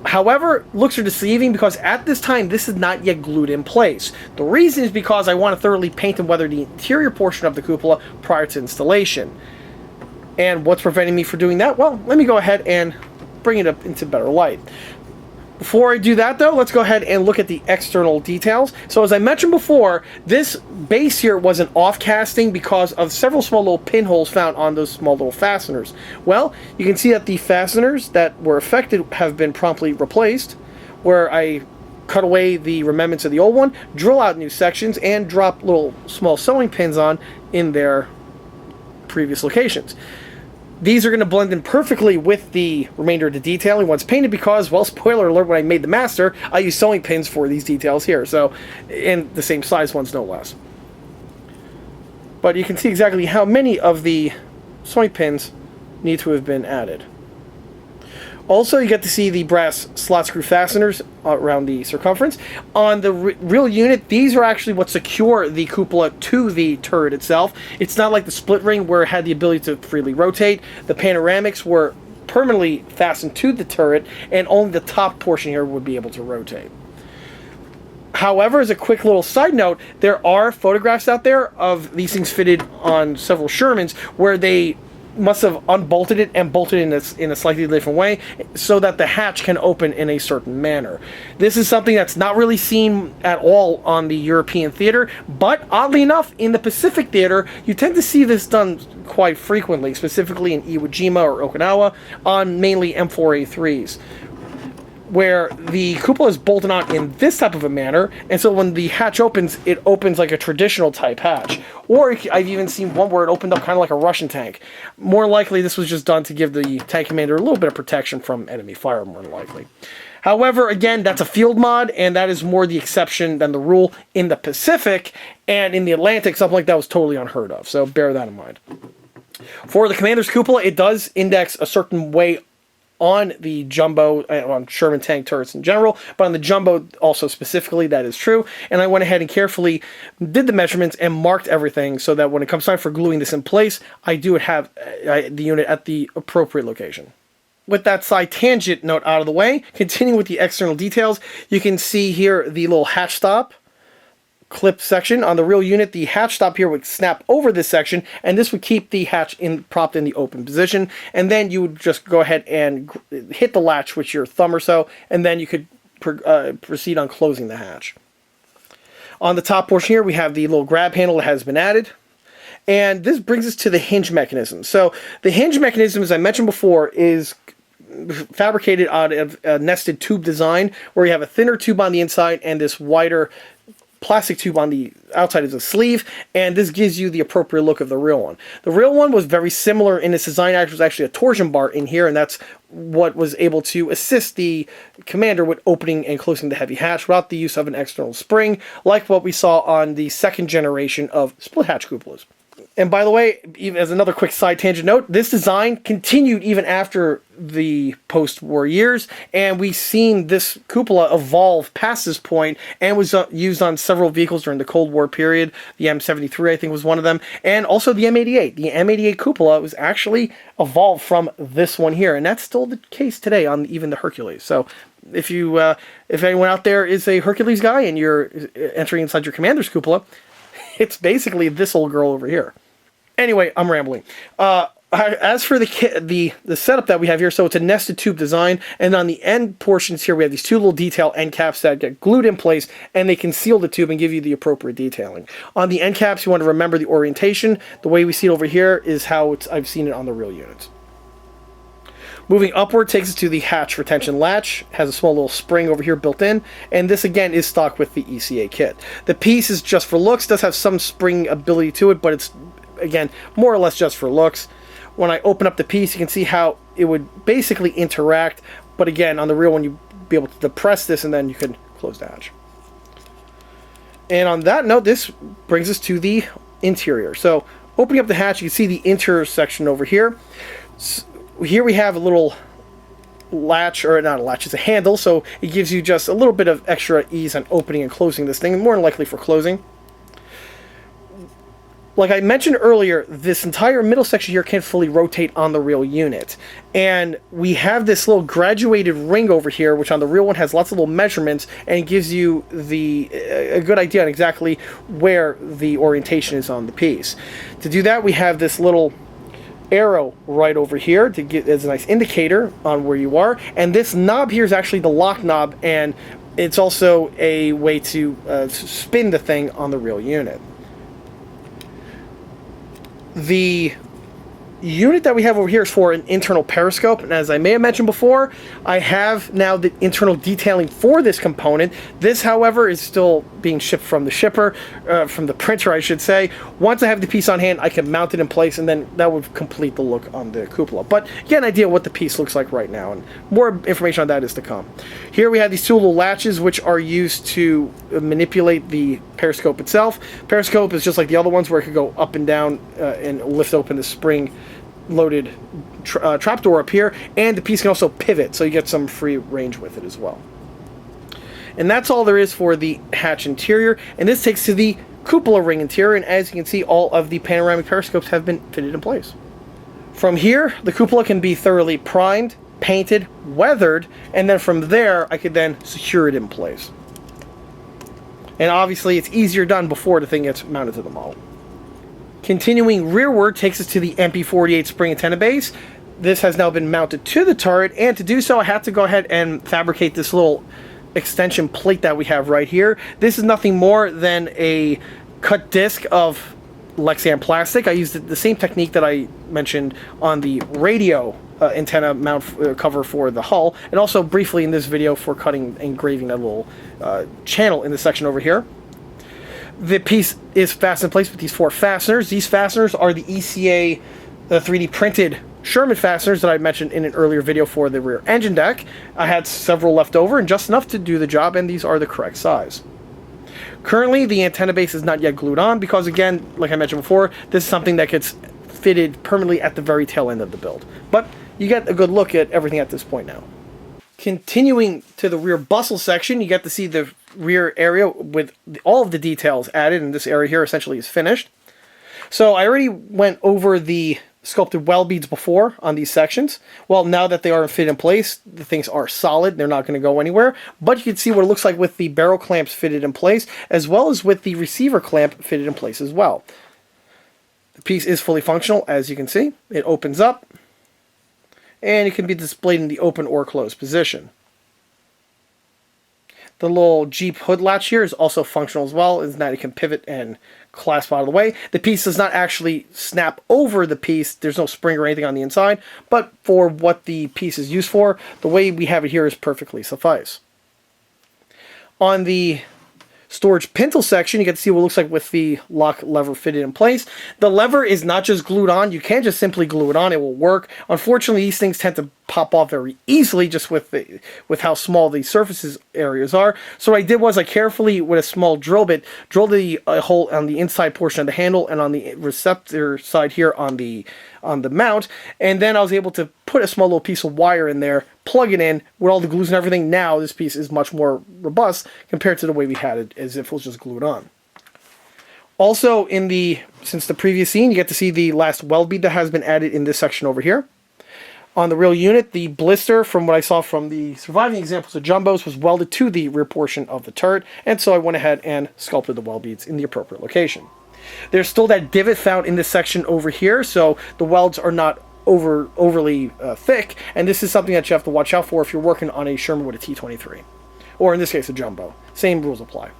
However, looks are deceiving because at this time, this is not yet glued in place. The reason is because I want to thoroughly paint and weather the interior portion of the cupola prior to installation. And what's preventing me from doing that? Well, let me go ahead and bring it up into better light. Before I do that, though, let's go ahead and look at the external details. So as I mentioned before, this base here was an off-casting because of several small little pinholes found on those small little fasteners. Well, you can see that the fasteners that were affected have been promptly replaced, where I cut away the remnants of the old one, drill out new sections, and drop little small sewing pins on in their previous locations. These are going to blend in perfectly with the remainder of the detailing once painted because, well, spoiler alert, when I made the master, I used sewing pins for these details here, so in the same size ones, no less. But you can see exactly how many of the sewing pins need to have been added. Also, you get to see the brass slot screw fasteners around the circumference. On the real unit, these are actually what secure the cupola to the turret itself. It's not like the split ring where it had the ability to freely rotate. The panoramics were permanently fastened to the turret, and only the top portion here would be able to rotate. However, as a quick little side note, there are photographs out there of these things fitted on several Shermans where they must have unbolted it and bolted it in a slightly different way so that the hatch can open in a certain manner. This is something that's not really seen at all on the European theater, but oddly enough, in the Pacific theater, you tend to see this done quite frequently, specifically in Iwo Jima or Okinawa, on mainly M4A3s, where the cupola is bolted on in this type of a manner, and so when the hatch opens, it opens like a traditional type hatch. Or I've even seen one where it opened up kind of like a Russian tank. More likely, this was just done to give the tank commander a little bit of protection from enemy fire, more than likely. However, again, that's a field mod, and that is more the exception than the rule in the Pacific, and in the Atlantic, something like that was totally unheard of, so bear that in mind. For the commander's cupola, it does index a certain way on the Jumbo, on Sherman tank turrets in general, but on the Jumbo also specifically, that is true. And I went ahead and carefully did the measurements and marked everything so that when it comes time for gluing this in place, I do have the unit at the appropriate location. With that side tangent note out of the way, continuing with the external details, you can see here the little hatch stop clip section. On the real unit, the hatch stop here would snap over this section, and this would keep the hatch propped in the open position, and then you would just go ahead and hit the latch with your thumb or so, and then you could proceed on closing the hatch. On the top portion here, we have the little grab handle that has been added. And this brings us to the hinge mechanism. So the hinge mechanism, as I mentioned before, is fabricated out of a nested tube design where you have a thinner tube on the inside and this wider plastic tube on the outside of the sleeve, and this gives you the appropriate look of the real one. The real one was very similar in its design. It was actually a torsion bar in here, and that's what was able to assist the commander with opening and closing the heavy hatch without the use of an external spring, like what we saw on the second generation of split hatch cupolas. And by the way, even as another quick side tangent note, this design continued even after the post-war years, and we've seen this cupola evolve past this point and was used on several vehicles during the Cold War period. The M73, I think, was one of them, and also the M88. The M88 cupola was actually evolved from this one here, and that's still the case today on even the Hercules. So if anyone out there is a Hercules guy and you're entering inside your commander's cupola, it's basically this old girl over here. Anyway, I'm rambling. As for the setup that we have here, so it's a nested tube design, and on the end portions here we have these two little detail end caps that get glued in place, and they conceal the tube and give you the appropriate detailing. On the end caps, you want to remember the orientation. The way we see it over here is how I've seen it on the real units. Moving upward takes us to the hatch retention latch. It has a small little spring over here built in, and this again is stock with the ECA kit. The piece is just for looks, does have some spring ability to it, but it's, again, more or less just for looks. When I open up the piece, you can see how it would basically interact, but again, on the real one, you'd be able to depress this, and then you can close the hatch. And on that note, this brings us to the interior. So, opening up the hatch, you can see the interior section over here. Here we have a little latch, or not a latch, it's a handle, so it gives you just a little bit of extra ease on opening and closing this thing, more than likely for closing. Like I mentioned earlier, this entire middle section here can fully rotate on the real unit. And we have this little graduated ring over here, which on the real one has lots of little measurements, and it gives you a good idea on exactly where the orientation is on the piece. To do that, we have this little arrow right over here to get as a nice indicator on where you are, and this knob here is actually the lock knob, and it's also a way to spin the thing on the real unit. The unit that we have over here is for an internal periscope, and as I may have mentioned before, I have now the internal detailing for this component. This, however, is still being shipped from the shipper, from the printer, I should say. Once I have the piece on hand, I can mount it in place, and then that would complete the look on the cupola. But you get an idea of what the piece looks like right now, and more information on that is to come. Here we have these two little latches, which are used to manipulate the periscope itself. Periscope is just like the other ones, where it could go up and down and lift open the spring loaded trapdoor up here, and the piece can also pivot, so you get some free range with it as well. And that's all there is for the hatch interior, and this takes to the cupola ring interior, and as you can see, all of the panoramic periscopes have been fitted in place. From here, the cupola can be thoroughly primed, painted, weathered, and then from there, I could then secure it in place. And obviously, it's easier done before the thing gets mounted to the model. Continuing rearward takes us to the MP48 spring antenna base. This has now been mounted to the turret, and to do so I had to go ahead and fabricate this little extension plate that we have right here. This is nothing more than a cut disc of Lexan plastic. I used the same technique that I mentioned on the radio antenna mount cover for the hull, and also briefly in this video for cutting and engraving that little channel in the section over here. The piece is fastened in place with these 4 fasteners. These fasteners are the ECA 3D printed Sherman fasteners that I mentioned in an earlier video for the rear engine deck. I had several left over and just enough to do the job, and these are the correct size. Currently, the antenna base is not yet glued on because, again, like I mentioned before, this is something that gets fitted permanently at the very tail end of the build. But you get a good look at everything at this point now. Continuing to the rear bustle section, you get to see the rear area with all of the details added, and this area here essentially is finished. So I already went over the sculpted weld beads before on these sections. Well, now that they are fit in place, the things are solid, they're not going to go anywhere, but you can see what it looks like with the barrel clamps fitted in place, as well as with the receiver clamp fitted in place as well. The piece is fully functional, as you can see. It opens up, and it can be displayed in the open or closed position. The little Jeep hood latch here is also functional as well, in that it can pivot and clasp out of the way. The piece does not actually snap over the piece. There's no spring or anything on the inside, but for what the piece is used for, the way we have it here is perfectly suffice. On the storage pintle section, you get to see what it looks like with the lock lever fitted in place. The lever is not just glued on. You can't just simply glue it on. It will work. Unfortunately, these things tend to pop off very easily just with how small the surfaces areas are. So what I did was I carefully, with a small drill bit, drilled the hole on the inside portion of the handle and on the receptor side here on the mount, and then I was able to put a small little piece of wire in there, plug it in with all the glues and everything. Now this piece is much more robust compared to the way we had it as if it was just glued on. Also, since the previous scene, you get to see the last weld bead that has been added in this section over here. On the real unit, the blister, from what I saw from the surviving examples of Jumbos, was welded to the rear portion of the turret, and so I went ahead and sculpted the weld beads in the appropriate location. There's still that divot found in this section over here, so the welds are not overly thick, and this is something that you have to watch out for if you're working on a Sherman with a T-23, or in this case a Jumbo. Same rules apply.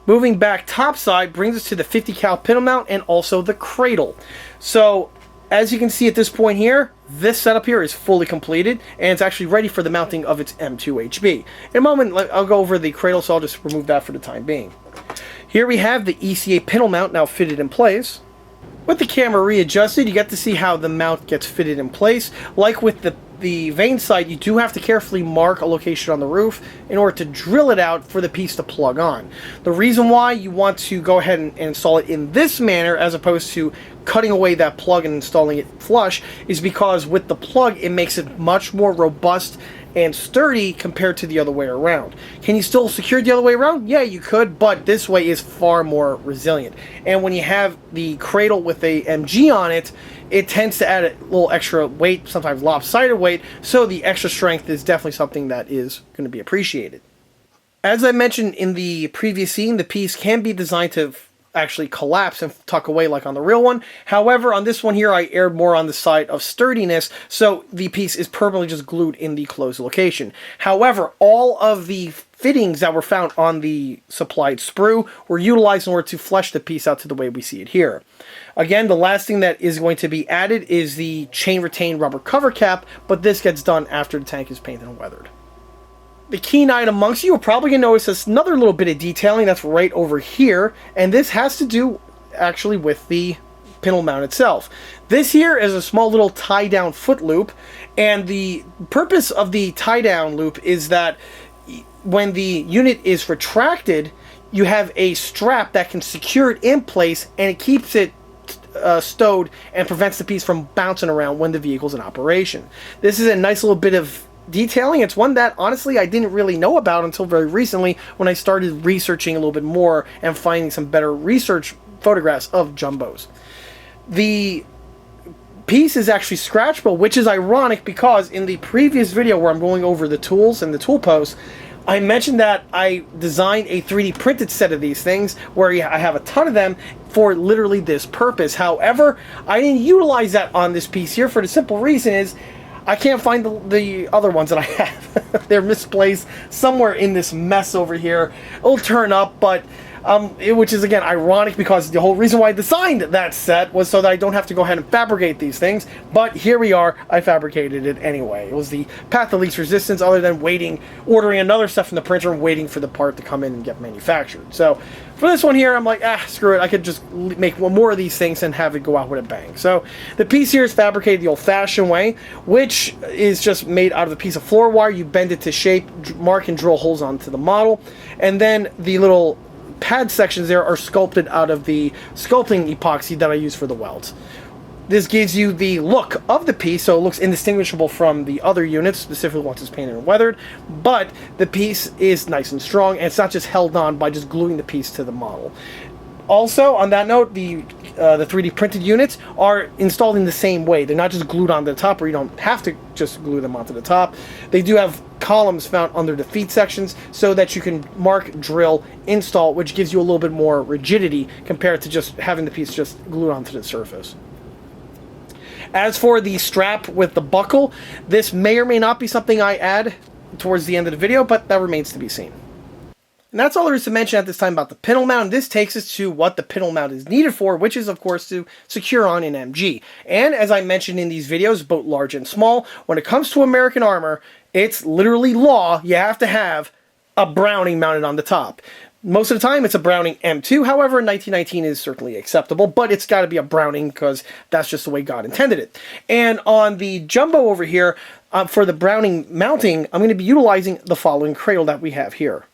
Moving back topside brings us to the 50 cal pintle mount and also the cradle. So as you can see at this point here, this setup here is fully completed, and it's actually ready for the mounting of its M2HB. In a moment, I'll go over the cradle, so I'll just remove that for the time being. Here we have the ECA pintle mount now fitted in place. With the camera readjusted, you get to see how the mount gets fitted in place. Like with the vane sight, you do have to carefully mark a location on the roof in order to drill it out for the piece to plug on. The reason why you want to go ahead and install it in this manner as opposed to cutting away that plug and installing it flush is because with the plug it makes it much more robust and sturdy compared to the other way around. Can you still secure it the other way around? Yeah, you could, but this way is far more resilient. And when you have the cradle with a MG on it, it tends to add a little extra weight, sometimes lopsided weight, so the extra strength is definitely something that is going to be appreciated. As I mentioned in the previous scene, the piece can be designed to actually collapse and tuck away like on the real one. However, on this one here, I erred more on the side of sturdiness, so the piece is permanently just glued in the closed location. However, all of the fittings that were found on the supplied sprue were utilized in order to flesh the piece out to the way we see it here. Again, the last thing that is going to be added is the chain retained rubber cover cap, but this gets done after the tank is painted and weathered. The keen-eyed amongst you are probably going to notice another little bit of detailing that's right over here, and this has to do actually with the pintle mount itself. This here is a small little tie-down foot loop, and the purpose of the tie-down loop is that when the unit is retracted, you have a strap that can secure it in place, and it keeps it stowed and prevents the piece from bouncing around when the vehicle's in operation. This is a nice little bit of detailing. It's one that honestly I didn't really know about until very recently when I started researching a little bit more and finding some better research photographs of Jumbos. The piece is actually scratchable, which is ironic because in the previous video where I'm going over the tools and the tool posts, I mentioned that I designed a 3D printed set of these things where I have a ton of them for literally this purpose. However, I didn't utilize that on this piece here for the simple reason is I can't find the other ones that I have. They're misplaced somewhere in this mess over here. It'll turn up, but which is again ironic because the whole reason why I designed that set was so that I don't have to go ahead and fabricate these things. But here we are, I fabricated it anyway. It was the path of least resistance other than ordering another stuff from the printer and waiting for the part to come in and get manufactured. So for this one here, I'm like, screw it. I could just make one more of these things and have it go out with a bang. So the piece here is fabricated the old-fashioned way, which is just made out of a piece of floor wire. You bend it to shape, mark and drill holes onto the model, and then the little pad sections there are sculpted out of the sculpting epoxy that I use for the welds. This gives you the look of the piece, so it looks indistinguishable from the other units, specifically once it's painted and weathered, but the piece is nice and strong, and it's not just held on by just gluing the piece to the model. Also, on that note, the 3D printed units are installed in the same way. They're not just glued onto the top, or you don't have to just glue them onto the top. They do have columns found under the feet sections so that you can mark, drill, install, which gives you a little bit more rigidity compared to just having the piece just glued onto the surface. As for the strap with the buckle, this may or may not be something I add towards the end of the video, but that remains to be seen. And that's all there is to mention at this time about the pintle mount. This takes us to what the pintle mount is needed for, which is, of course, to secure on an MG. And as I mentioned in these videos, both large and small, when it comes to American armor, it's literally law. You have to have a Browning mounted on the top. Most of the time, it's a Browning M2. However, 1919 is certainly acceptable, but it's got to be a Browning because that's just the way God intended it. And on the Jumbo over here, for the Browning mounting, I'm going to be utilizing the following cradle that we have here.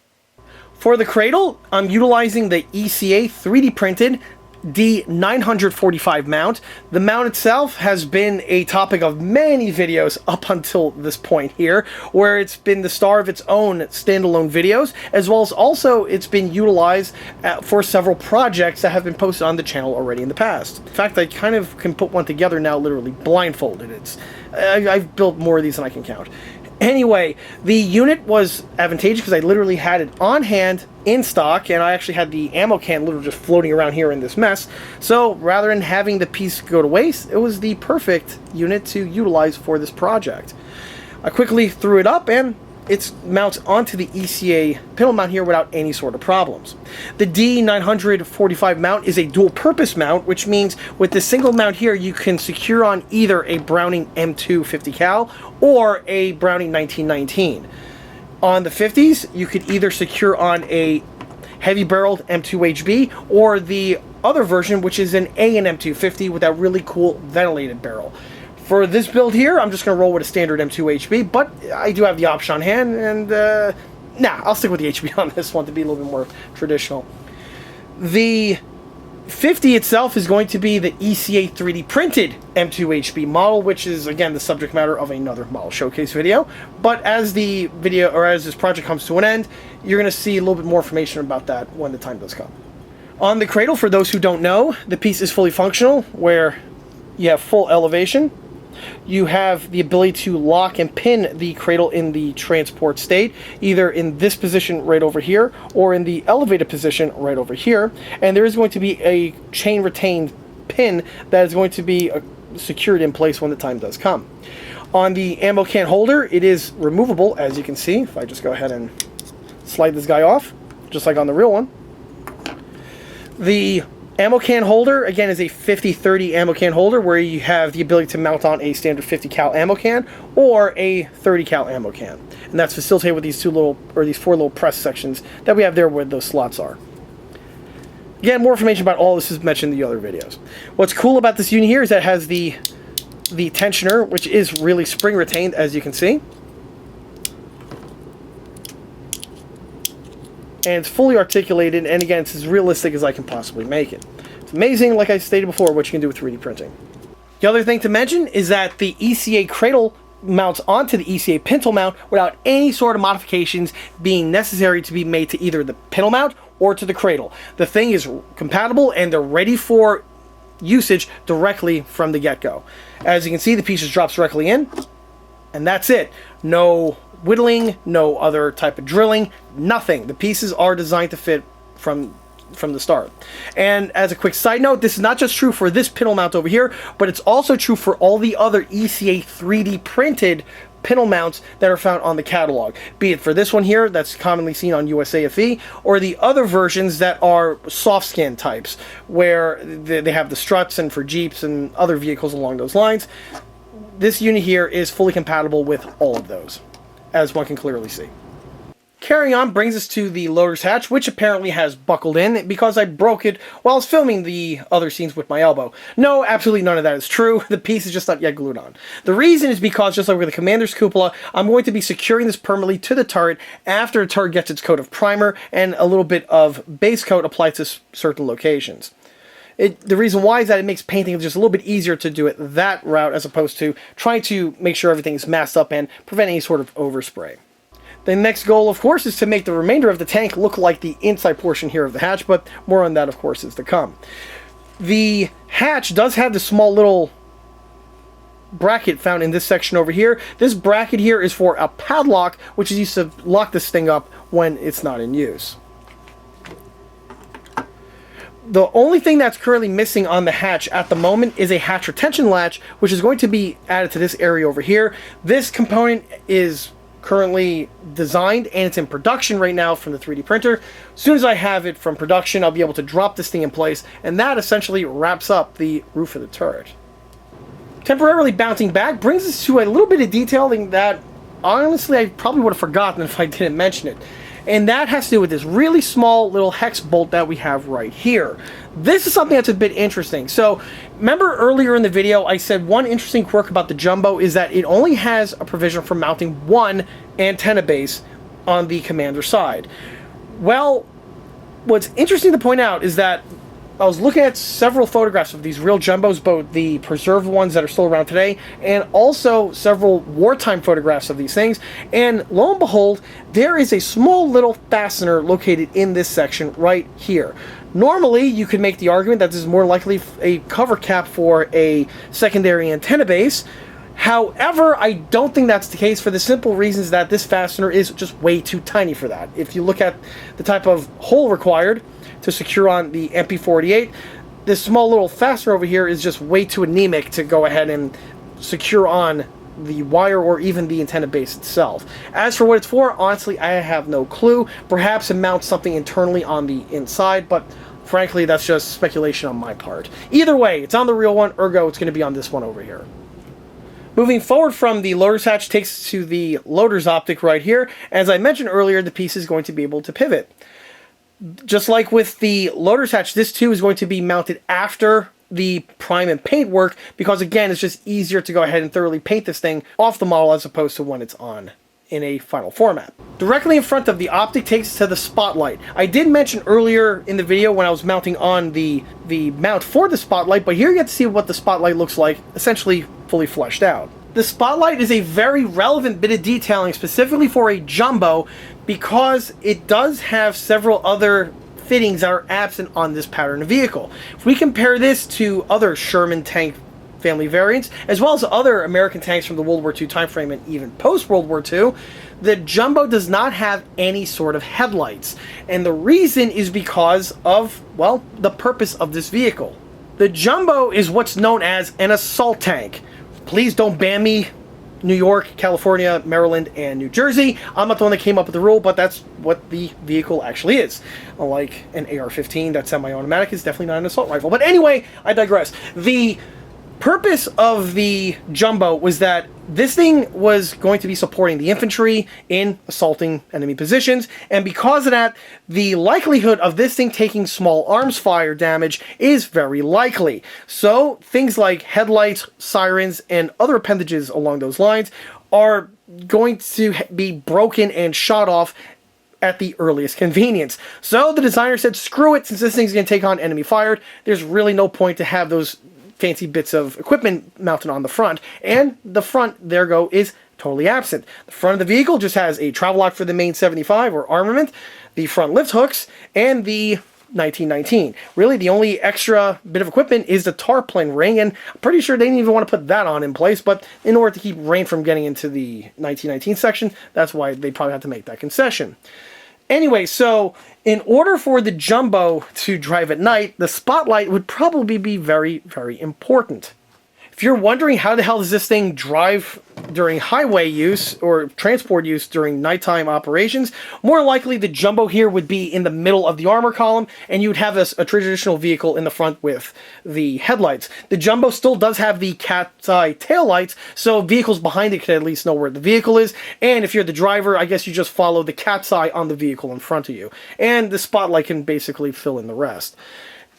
For the cradle, I'm utilizing the ECA 3D printed D945 mount. The mount itself has been a topic of many videos up until this point here, where it's been the star of its own standalone videos, as well as also it's been utilized for several projects that have been posted on the channel already in the past. In fact, I kind of can put one together now literally blindfolded. I've built more of these than I can count. Anyway, the unit was advantageous because I literally had it on hand in stock, and I actually had the ammo can literally just floating around here in this mess. So rather than having the piece go to waste, it was the perfect unit to utilize for this project. I quickly threw it up and it mounts onto the ECA pintle mount here without any sort of problems. The D945 mount is a dual purpose mount, which means with the single mount here you can secure on either a Browning M2 50 cal or a Browning 1919. On the 50s, you could either secure on a heavy barreled M2HB or the other version, which is an A&M 250 with that really cool ventilated barrel. For this build here, I'm just going to roll with a standard M2HB, but I do have the option on hand, and I'll stick with the HB on this one to be a little bit more traditional. The 50 itself is going to be the ECA 3D printed M2HB model, which is, again, the subject matter of another model showcase video. But as the video, or as this project comes to an end, you're going to see a little bit more information about that when the time does come. On the cradle, for those who don't know, the piece is fully functional, where you have full elevation. You have the ability to lock and pin the cradle in the transport state, either in this position right over here, or in the elevated position right over here. And there is going to be a chain retained pin that is going to be secured in place when the time does come. On the ammo can holder, it is removable, as you can see. If I just go ahead and slide this guy off, just like on the real one. The ammo can holder, again, is a 50-30 ammo can holder where you have the ability to mount on a standard 50 cal ammo can or a 30 cal ammo can. And that's facilitated with these these four little press sections that we have there where those slots are. Again, more information about all this is mentioned in the other videos. What's cool about this unit here is that it has the tensioner, which is really spring retained, as you can see. And it's fully articulated, and again, it's as realistic as I can possibly make it. It's amazing, like I stated before, what you can do with 3D printing. The other thing to mention is that the ECA cradle mounts onto the ECA pintle mount without any sort of modifications being necessary to be made to either the pintle mount or to the cradle. The thing is compatible, and they're ready for usage directly from the get-go. As you can see, the piece just drops directly in, and that's it. No whittling, no other type of drilling, nothing. The pieces are designed to fit from the start. And as a quick side note, this is not just true for this pintle mount over here, but it's also true for all the other ECA 3D printed pintle mounts that are found on the catalog. Be it for this one here, that's commonly seen on USAFE, or the other versions that are soft skin types, where they have the struts and for Jeeps and other vehicles along those lines. This unit here is fully compatible with all of those, as one can clearly see. Carrying on brings us to the loader's hatch, which apparently has buckled in because I broke it while I was filming the other scenes with my elbow. No, absolutely none of that is true. The piece is just not yet glued on. The reason is because, just like with the commander's cupola, I'm going to be securing this permanently to the turret after the turret gets its coat of primer and a little bit of base coat applied to certain locations. The reason why is that it makes painting just a little bit easier to do it that route as opposed to trying to make sure everything is masked up and prevent any sort of overspray. The next goal, of course, is to make the remainder of the tank look like the inside portion here of the hatch, but more on that, of course, is to come. The hatch does have the small little bracket found in this section over here. This bracket here is for a padlock, which is used to lock this thing up when it's not in use. The only thing that's currently missing on the hatch at the moment is a hatch retention latch, which is going to be added to this area over here. This component is currently designed and it's in production right now from the 3D printer. As soon as I have it from production, I'll be able to drop this thing in place, and that essentially wraps up the roof of the turret. Temporarily bouncing back brings us to a little bit of detailing that honestly I probably would have forgotten if I didn't mention it. And that has to do with this really small little hex bolt that we have right here. This is something that's a bit interesting. So remember earlier in the video I said one interesting quirk about the Jumbo is that it only has a provision for mounting one antenna base on the commander side. Well, what's interesting to point out is that I was looking at several photographs of these real Jumbos, both the preserved ones that are still around today, and also several wartime photographs of these things, and lo and behold, there is a small little fastener located in this section right here. Normally, you could make the argument that this is more likely a cover cap for a secondary antenna base. However, I don't think that's the case for the simple reasons that this fastener is just way too tiny for that. If you look at the type of hole required to secure on the MP48, this small little fastener over here is just way too anemic to go ahead and secure on the wire or even the antenna base itself. As for what it's for, honestly, I have no clue. Perhaps it mounts something internally on the inside, but frankly, that's just speculation on my part. Either way, it's on the real one, ergo it's going to be on this one over here. Moving forward from the loader's hatch takes us to the loader's optic right here. As I mentioned earlier, the piece is going to be able to pivot. Just like with the loader's hatch, this too is going to be mounted after the prime and paint work, because again, it's just easier to go ahead and thoroughly paint this thing off the model as opposed to when it's on in a final format. Directly in front of the optic takes us to the spotlight. I did mention earlier in the video when I was mounting on the mount for the spotlight, but here you get to see what the spotlight looks like, essentially fully fleshed out. The spotlight is a very relevant bit of detailing specifically for a Jumbo because it does have several other fittings that are absent on this pattern of vehicle. If we compare this to other Sherman tank family variants, as well as other American tanks from the World War II timeframe and even post-World War II, the Jumbo does not have any sort of headlights. And the reason is because of, well, the purpose of this vehicle. The Jumbo is what's known as an assault tank. Please don't ban me, New York, California, Maryland, and New Jersey. I'm not the one that came up with the rule, but that's what the vehicle actually is. Unlike an AR-15 that's semi-automatic, is definitely not an assault rifle. But anyway, I digress. The purpose of the Jumbo was that this thing was going to be supporting the infantry in assaulting enemy positions, and because of that, the likelihood of this thing taking small arms fire damage is very likely. So things like headlights, sirens, and other appendages along those lines are going to be broken and shot off at the earliest convenience. So the designer said, screw it, since this thing's going to take on enemy fire, there's really no point to have those fancy bits of equipment mounted on the front, and the front, there go, is totally absent. The front of the vehicle just has a travel lock for the main 75 or armament, the front lift hooks, and the 1919. Really, the only extra bit of equipment is the tarpaulin ring, and I'm pretty sure they didn't even want to put that on in place, but in order to keep rain from getting into the 1919 section, that's why they probably had to make that concession. Anyway, so in order for the Jumbo to drive at night, the spotlight would probably be very, very important. If you're wondering how the hell does this thing drive during highway use or transport use during nighttime operations, more likely the Jumbo here would be in the middle of the armor column, and you'd have a traditional vehicle in the front with the headlights. The Jumbo still does have the cat's eye taillights, so vehicles behind it can at least know where the vehicle is, and if you're the driver, I guess you just follow the cat's eye on the vehicle in front of you, and the spotlight can basically fill in the rest.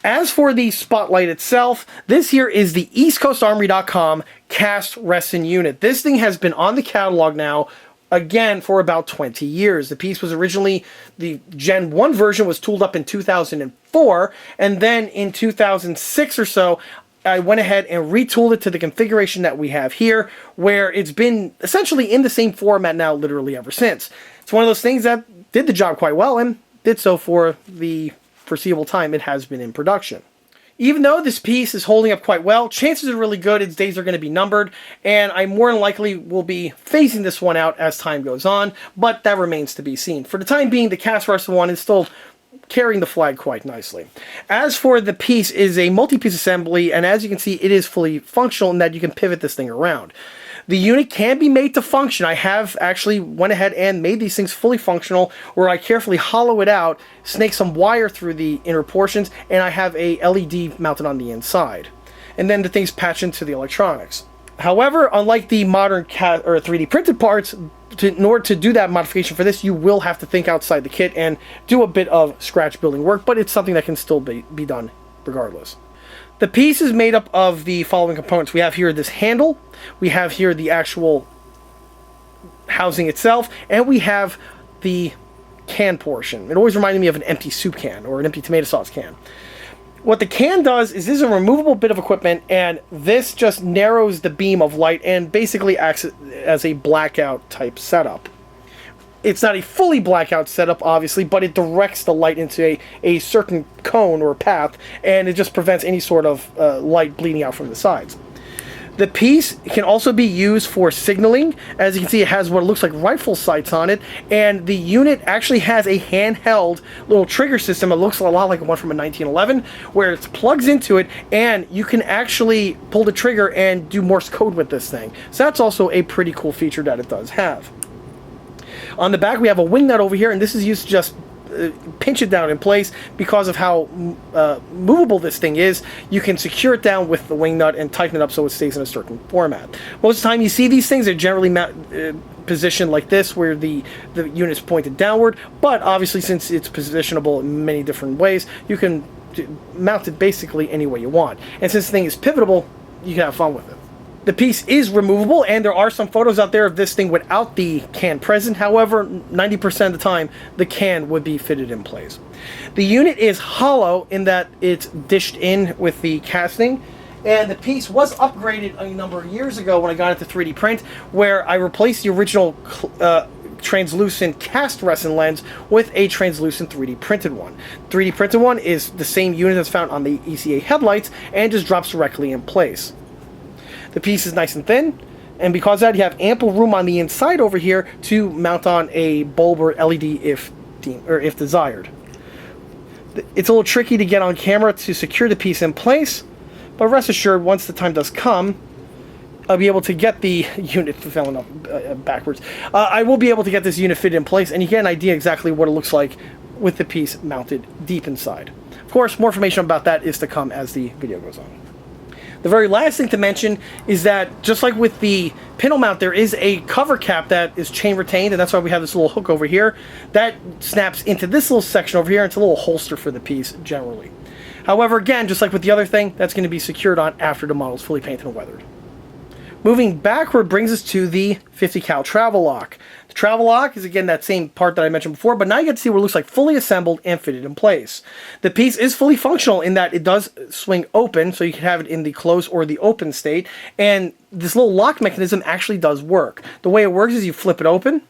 As for the spotlight itself, this here is the EastCoastArmory.com cast resin unit. This thing has been on the catalog now, again, for about 20 years. The piece was originally, the Gen 1 version was tooled up in 2004, and then in 2006 or so, I went ahead and retooled it to the configuration that we have here, where it's been essentially in the same format now literally ever since. It's one of those things that did the job quite well, and did so for the foreseeable time it has been in production. Even though this piece is holding up quite well, chances are really good its days are going to be numbered, and I more than likely will be phasing this one out as time goes on, but that remains to be seen. For the time being, the cast resin one is still carrying the flag quite nicely. As for the piece, it is a multi-piece assembly, and as you can see, it is fully functional in that you can pivot this thing around. The unit can be made to function. I have actually went ahead and made these things fully functional, where I carefully hollow it out, snake some wire through the inner portions, and I have a LED mounted on the inside. And then the thing's patched into the electronics. However, unlike the modern CAD or 3D printed parts, in order to do that modification for this, you will have to think outside the kit and do a bit of scratch building work, but it's something that can still be done regardless. The piece is made up of the following components. We have here this handle, we have here the actual housing itself, and we have the can portion. It always reminded me of an empty soup can or an empty tomato sauce can. What the can does is this is a removable bit of equipment, and this just narrows the beam of light and basically acts as a blackout type setup. It's not a fully blackout setup, obviously, but it directs the light into a certain cone or path, and it just prevents any sort of light bleeding out from the sides. The piece can also be used for signaling. As you can see, it has what looks like rifle sights on it, and the unit actually has a handheld little trigger system. It looks a lot like one from a 1911, where it plugs into it, and you can actually pull the trigger and do Morse code with this thing. So that's also a pretty cool feature that it does have. On the back, we have a wing nut over here, and this is used to just pinch it down in place. Because of how movable this thing is, you can secure it down with the wing nut and tighten it up so it stays in a certain format. Most of the time you see these things, they're generally positioned like this, where the unit is pointed downward, but obviously since it's positionable in many different ways, you can mount it basically any way you want. And since the thing is pivotable, you can have fun with it. The piece is removable, and there are some photos out there of this thing without the can present. However, 90% of the time, the can would be fitted in place. The unit is hollow in that it's dished in with the casting, and the piece was upgraded a number of years ago when I got into 3D print, where I replaced the original translucent cast resin lens with a translucent 3D printed one. 3D printed one is the same unit that's found on the ECA headlights and just drops directly in place. The piece is nice and thin, and because of that, you have ample room on the inside over here to mount on a bulb or LED if desired. It's a little tricky to get on camera to secure the piece in place, but rest assured, once the time does come, I'll be able to get the unit backwards. I will be able to get this unit fitted in place, and you get an idea exactly what it looks like with the piece mounted deep inside. Of course, more information about that is to come as the video goes on. The very last thing to mention is that, just like with the pintle mount, there is a cover cap that is chain retained, and that's why we have this little hook over here that snaps into this little section over here. It's a little holster for the piece generally. However, again, just like with the other thing, that's going to be secured on after the model is fully painted and weathered. Moving backward brings us to the 50 cal travel lock. The travel lock is again that same part that I mentioned before, but now you get to see what it looks like fully assembled and fitted in place. The piece is fully functional in that it does swing open, so you can have it in the closed or the open state, and this little lock mechanism actually does work. The way it works is you flip it open,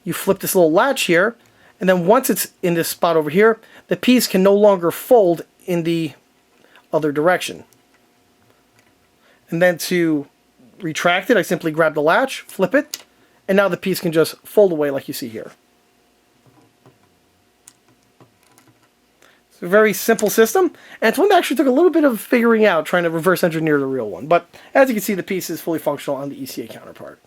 you flip this little latch here, and then once it's in this spot over here, the piece can no longer fold in the other direction. And then to retract it, I simply grab the latch, flip it, and now the piece can just fold away like you see here. It's a very simple system, and it's one that actually took a little bit of figuring out, trying to reverse engineer the real one. But as you can see, the piece is fully functional on the ECA counterpart.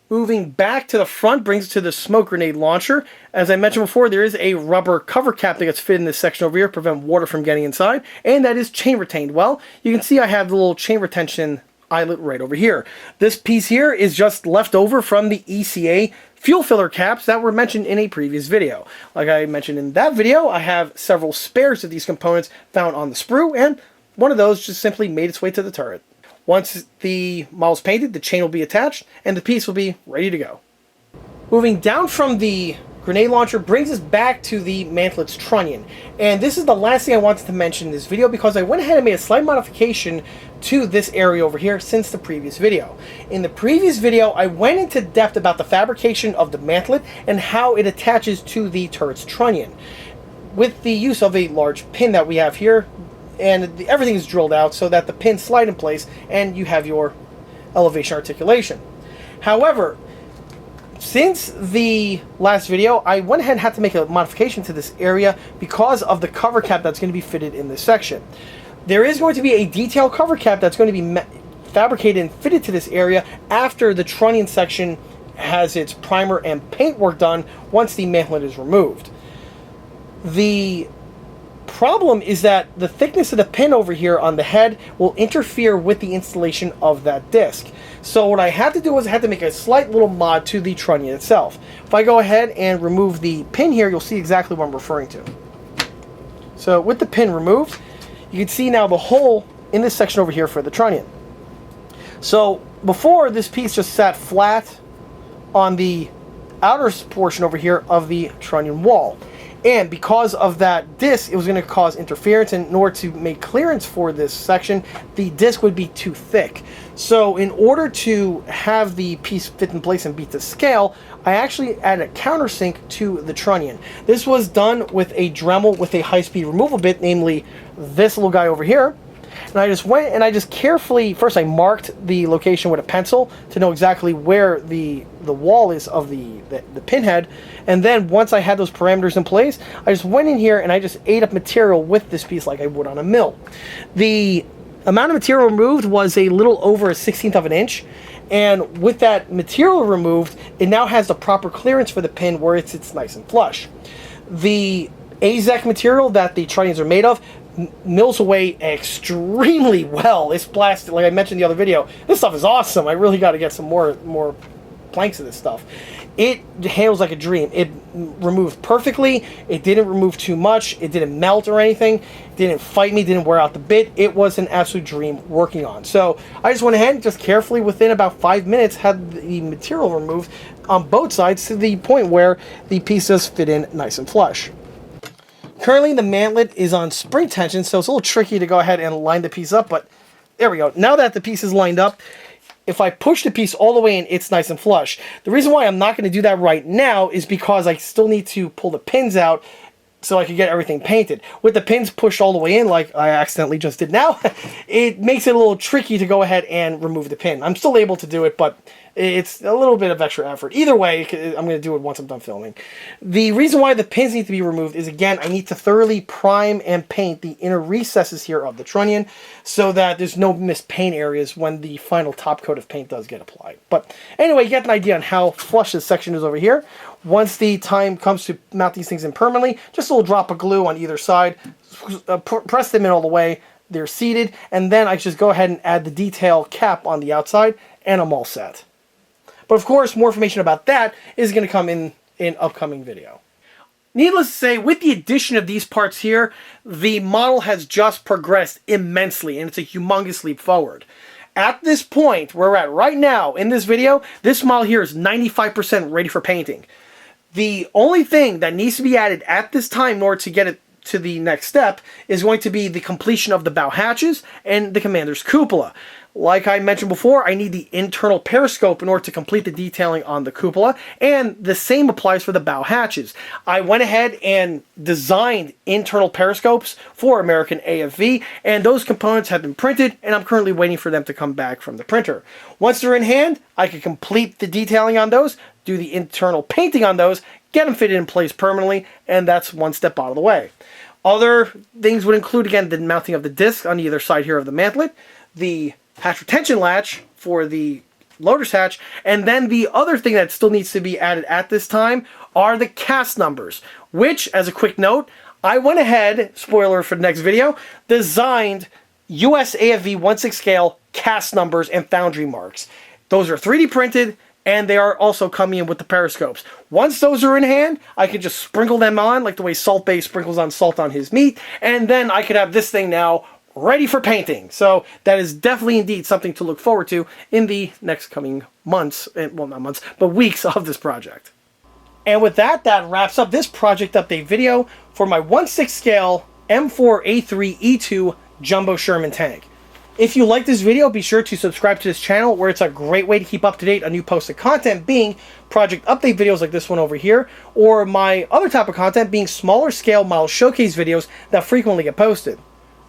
Moving back to the front brings us to the smoke grenade launcher. As I mentioned before, there is a rubber cover cap that gets fitted in this section over here to prevent water from getting inside, and that is chain retained. Well, you can see I have the little chain retention eyelet right over here. This piece here is just left over from the ECA fuel filler caps that were mentioned in a previous video. Like I mentioned in that video, I have several spares of these components found on the sprue, and one of those just simply made its way to the turret. Once the model's painted, the chain will be attached, and the piece will be ready to go. Moving down from the grenade launcher brings us back to the mantlet's trunnion. And this is the last thing I wanted to mention in this video, because I went ahead and made a slight modification to this area over here since the previous video. In the previous video, I went into depth about the fabrication of the mantlet and how it attaches to the turret's trunnion, with the use of a large pin that we have here, and everything is drilled out so that the pins slide in place and you have your elevation articulation. However, since the last video, I went ahead and had to make a modification to this area because of the cover cap that's going to be fitted in this section. There is going to be a detail cover cap that's going to be fabricated and fitted to this area after the trunnion section has its primer and paint work done once the mantlet is removed. The problem is that the thickness of the pin over here on the head will interfere with the installation of that disc. So what I had to do was I had to make a slight little mod to the trunnion itself. If I go ahead and remove the pin here, you'll see exactly what I'm referring to. So with the pin removed, you can see now the hole in this section over here for the trunnion. So before, this piece just sat flat on the outer portion over here of the trunnion wall. And because of that disc, it was going to cause interference, and in order to make clearance for this section, the disc would be too thick. So in order to have the piece fit in place and be to scale, I actually added a countersink to the trunnion. This was done with a Dremel with a high-speed removal bit, namely this little guy over here. And I just went and I just carefully, first I marked the location with a pencil to know exactly where the wall is of the pinhead. And then once I had those parameters in place, I just went in here and I just ate up material with this piece like I would on a mill. The amount of material removed was a little over 1/16 of an inch. And with that material removed, it now has the proper clearance for the pin where it sits nice and flush. The AZEK material that the trunnions are made of mills away extremely well. It's plastic, like I mentioned in the other video. This stuff is awesome. I really got to get some more planks of this stuff. It handles like a dream. It removed perfectly. It didn't remove too much. It didn't melt or anything. It didn't fight me. Didn't wear out the bit. It was an absolute dream working on. So I just went ahead and just carefully, within about 5 minutes, had the material removed on both sides to the point where the piece does fit in nice and flush. Currently, the mantlet is on spring tension, so it's a little tricky to go ahead and line the piece up, but there we go. Now that the piece is lined up, if I push the piece all the way in, it's nice and flush. The reason why I'm not going to do that right now is because I still need to pull the pins out so I can get everything painted. With the pins pushed all the way in, like I accidentally just did now, it makes it a little tricky to go ahead and remove the pin. I'm still able to do it, but it's a little bit of extra effort. Either way, I'm going to do it once I'm done filming. The reason why the pins need to be removed is, again, I need to thoroughly prime and paint the inner recesses here of the trunnion so that there's no missed paint areas when the final top coat of paint does get applied. But anyway, you get an idea on how flush this section is over here. Once the time comes to mount these things in permanently, just a little drop of glue on either side, press them in all the way, they're seated, and then I just go ahead and add the detail cap on the outside, and I'm all set. But of course, more information about that is going to come in an upcoming video. Needless to say, with the addition of these parts here, the model has just progressed immensely, and it's a humongous leap forward. At this point, where we're at right now in this video, this model here is 95% ready for painting. The only thing that needs to be added at this time in order to get it to the next step is going to be the completion of the bow hatches and the commander's cupola. Like I mentioned before, I need the internal periscope in order to complete the detailing on the cupola, and the same applies for the bow hatches. I went ahead and designed internal periscopes for American AFV, and those components have been printed, and I'm currently waiting for them to come back from the printer. Once they're in hand, I can complete the detailing on those, do the internal painting on those, get them fitted in place permanently, and that's one step out of the way. Other things would include, again, the mounting of the disc on either side here of the mantlet, the hatch retention latch for the loader's hatch, and then the other thing that still needs to be added at this time are the cast numbers, which, as a quick note, I went ahead, spoiler for the next video, designed US AFV 1/6 scale cast numbers and foundry marks. Those are 3D printed, and they are also coming in with the periscopes. Once those are in hand, I can just sprinkle them on, like the way Salt Bae sprinkles on salt on his meat, and then I could have this thing now ready for painting. So that is definitely indeed something to look forward to in the next coming months, well, not months, but weeks of this project. And with that, that wraps up this project update video for my 1/6 scale M4A3E2 Jumbo Sherman tank. If you like this video, be sure to subscribe to this channel, where it's a great way to keep up to date on new posted content, being project update videos like this one over here, or my other type of content being smaller scale model showcase videos that frequently get posted.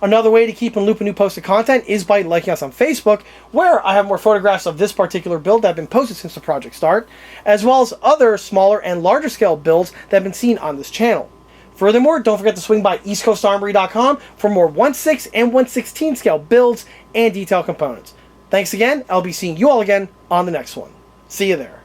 Another way to keep in loop of new posted content is by liking us on Facebook, where I have more photographs of this particular build that have been posted since the project start, as well as other smaller and larger scale builds that have been seen on this channel. Furthermore, don't forget to swing by eastcoastarmory.com for more 1/6 and 1/16 scale builds and detail components. Thanks again. I'll be seeing you all again on the next one. See you there.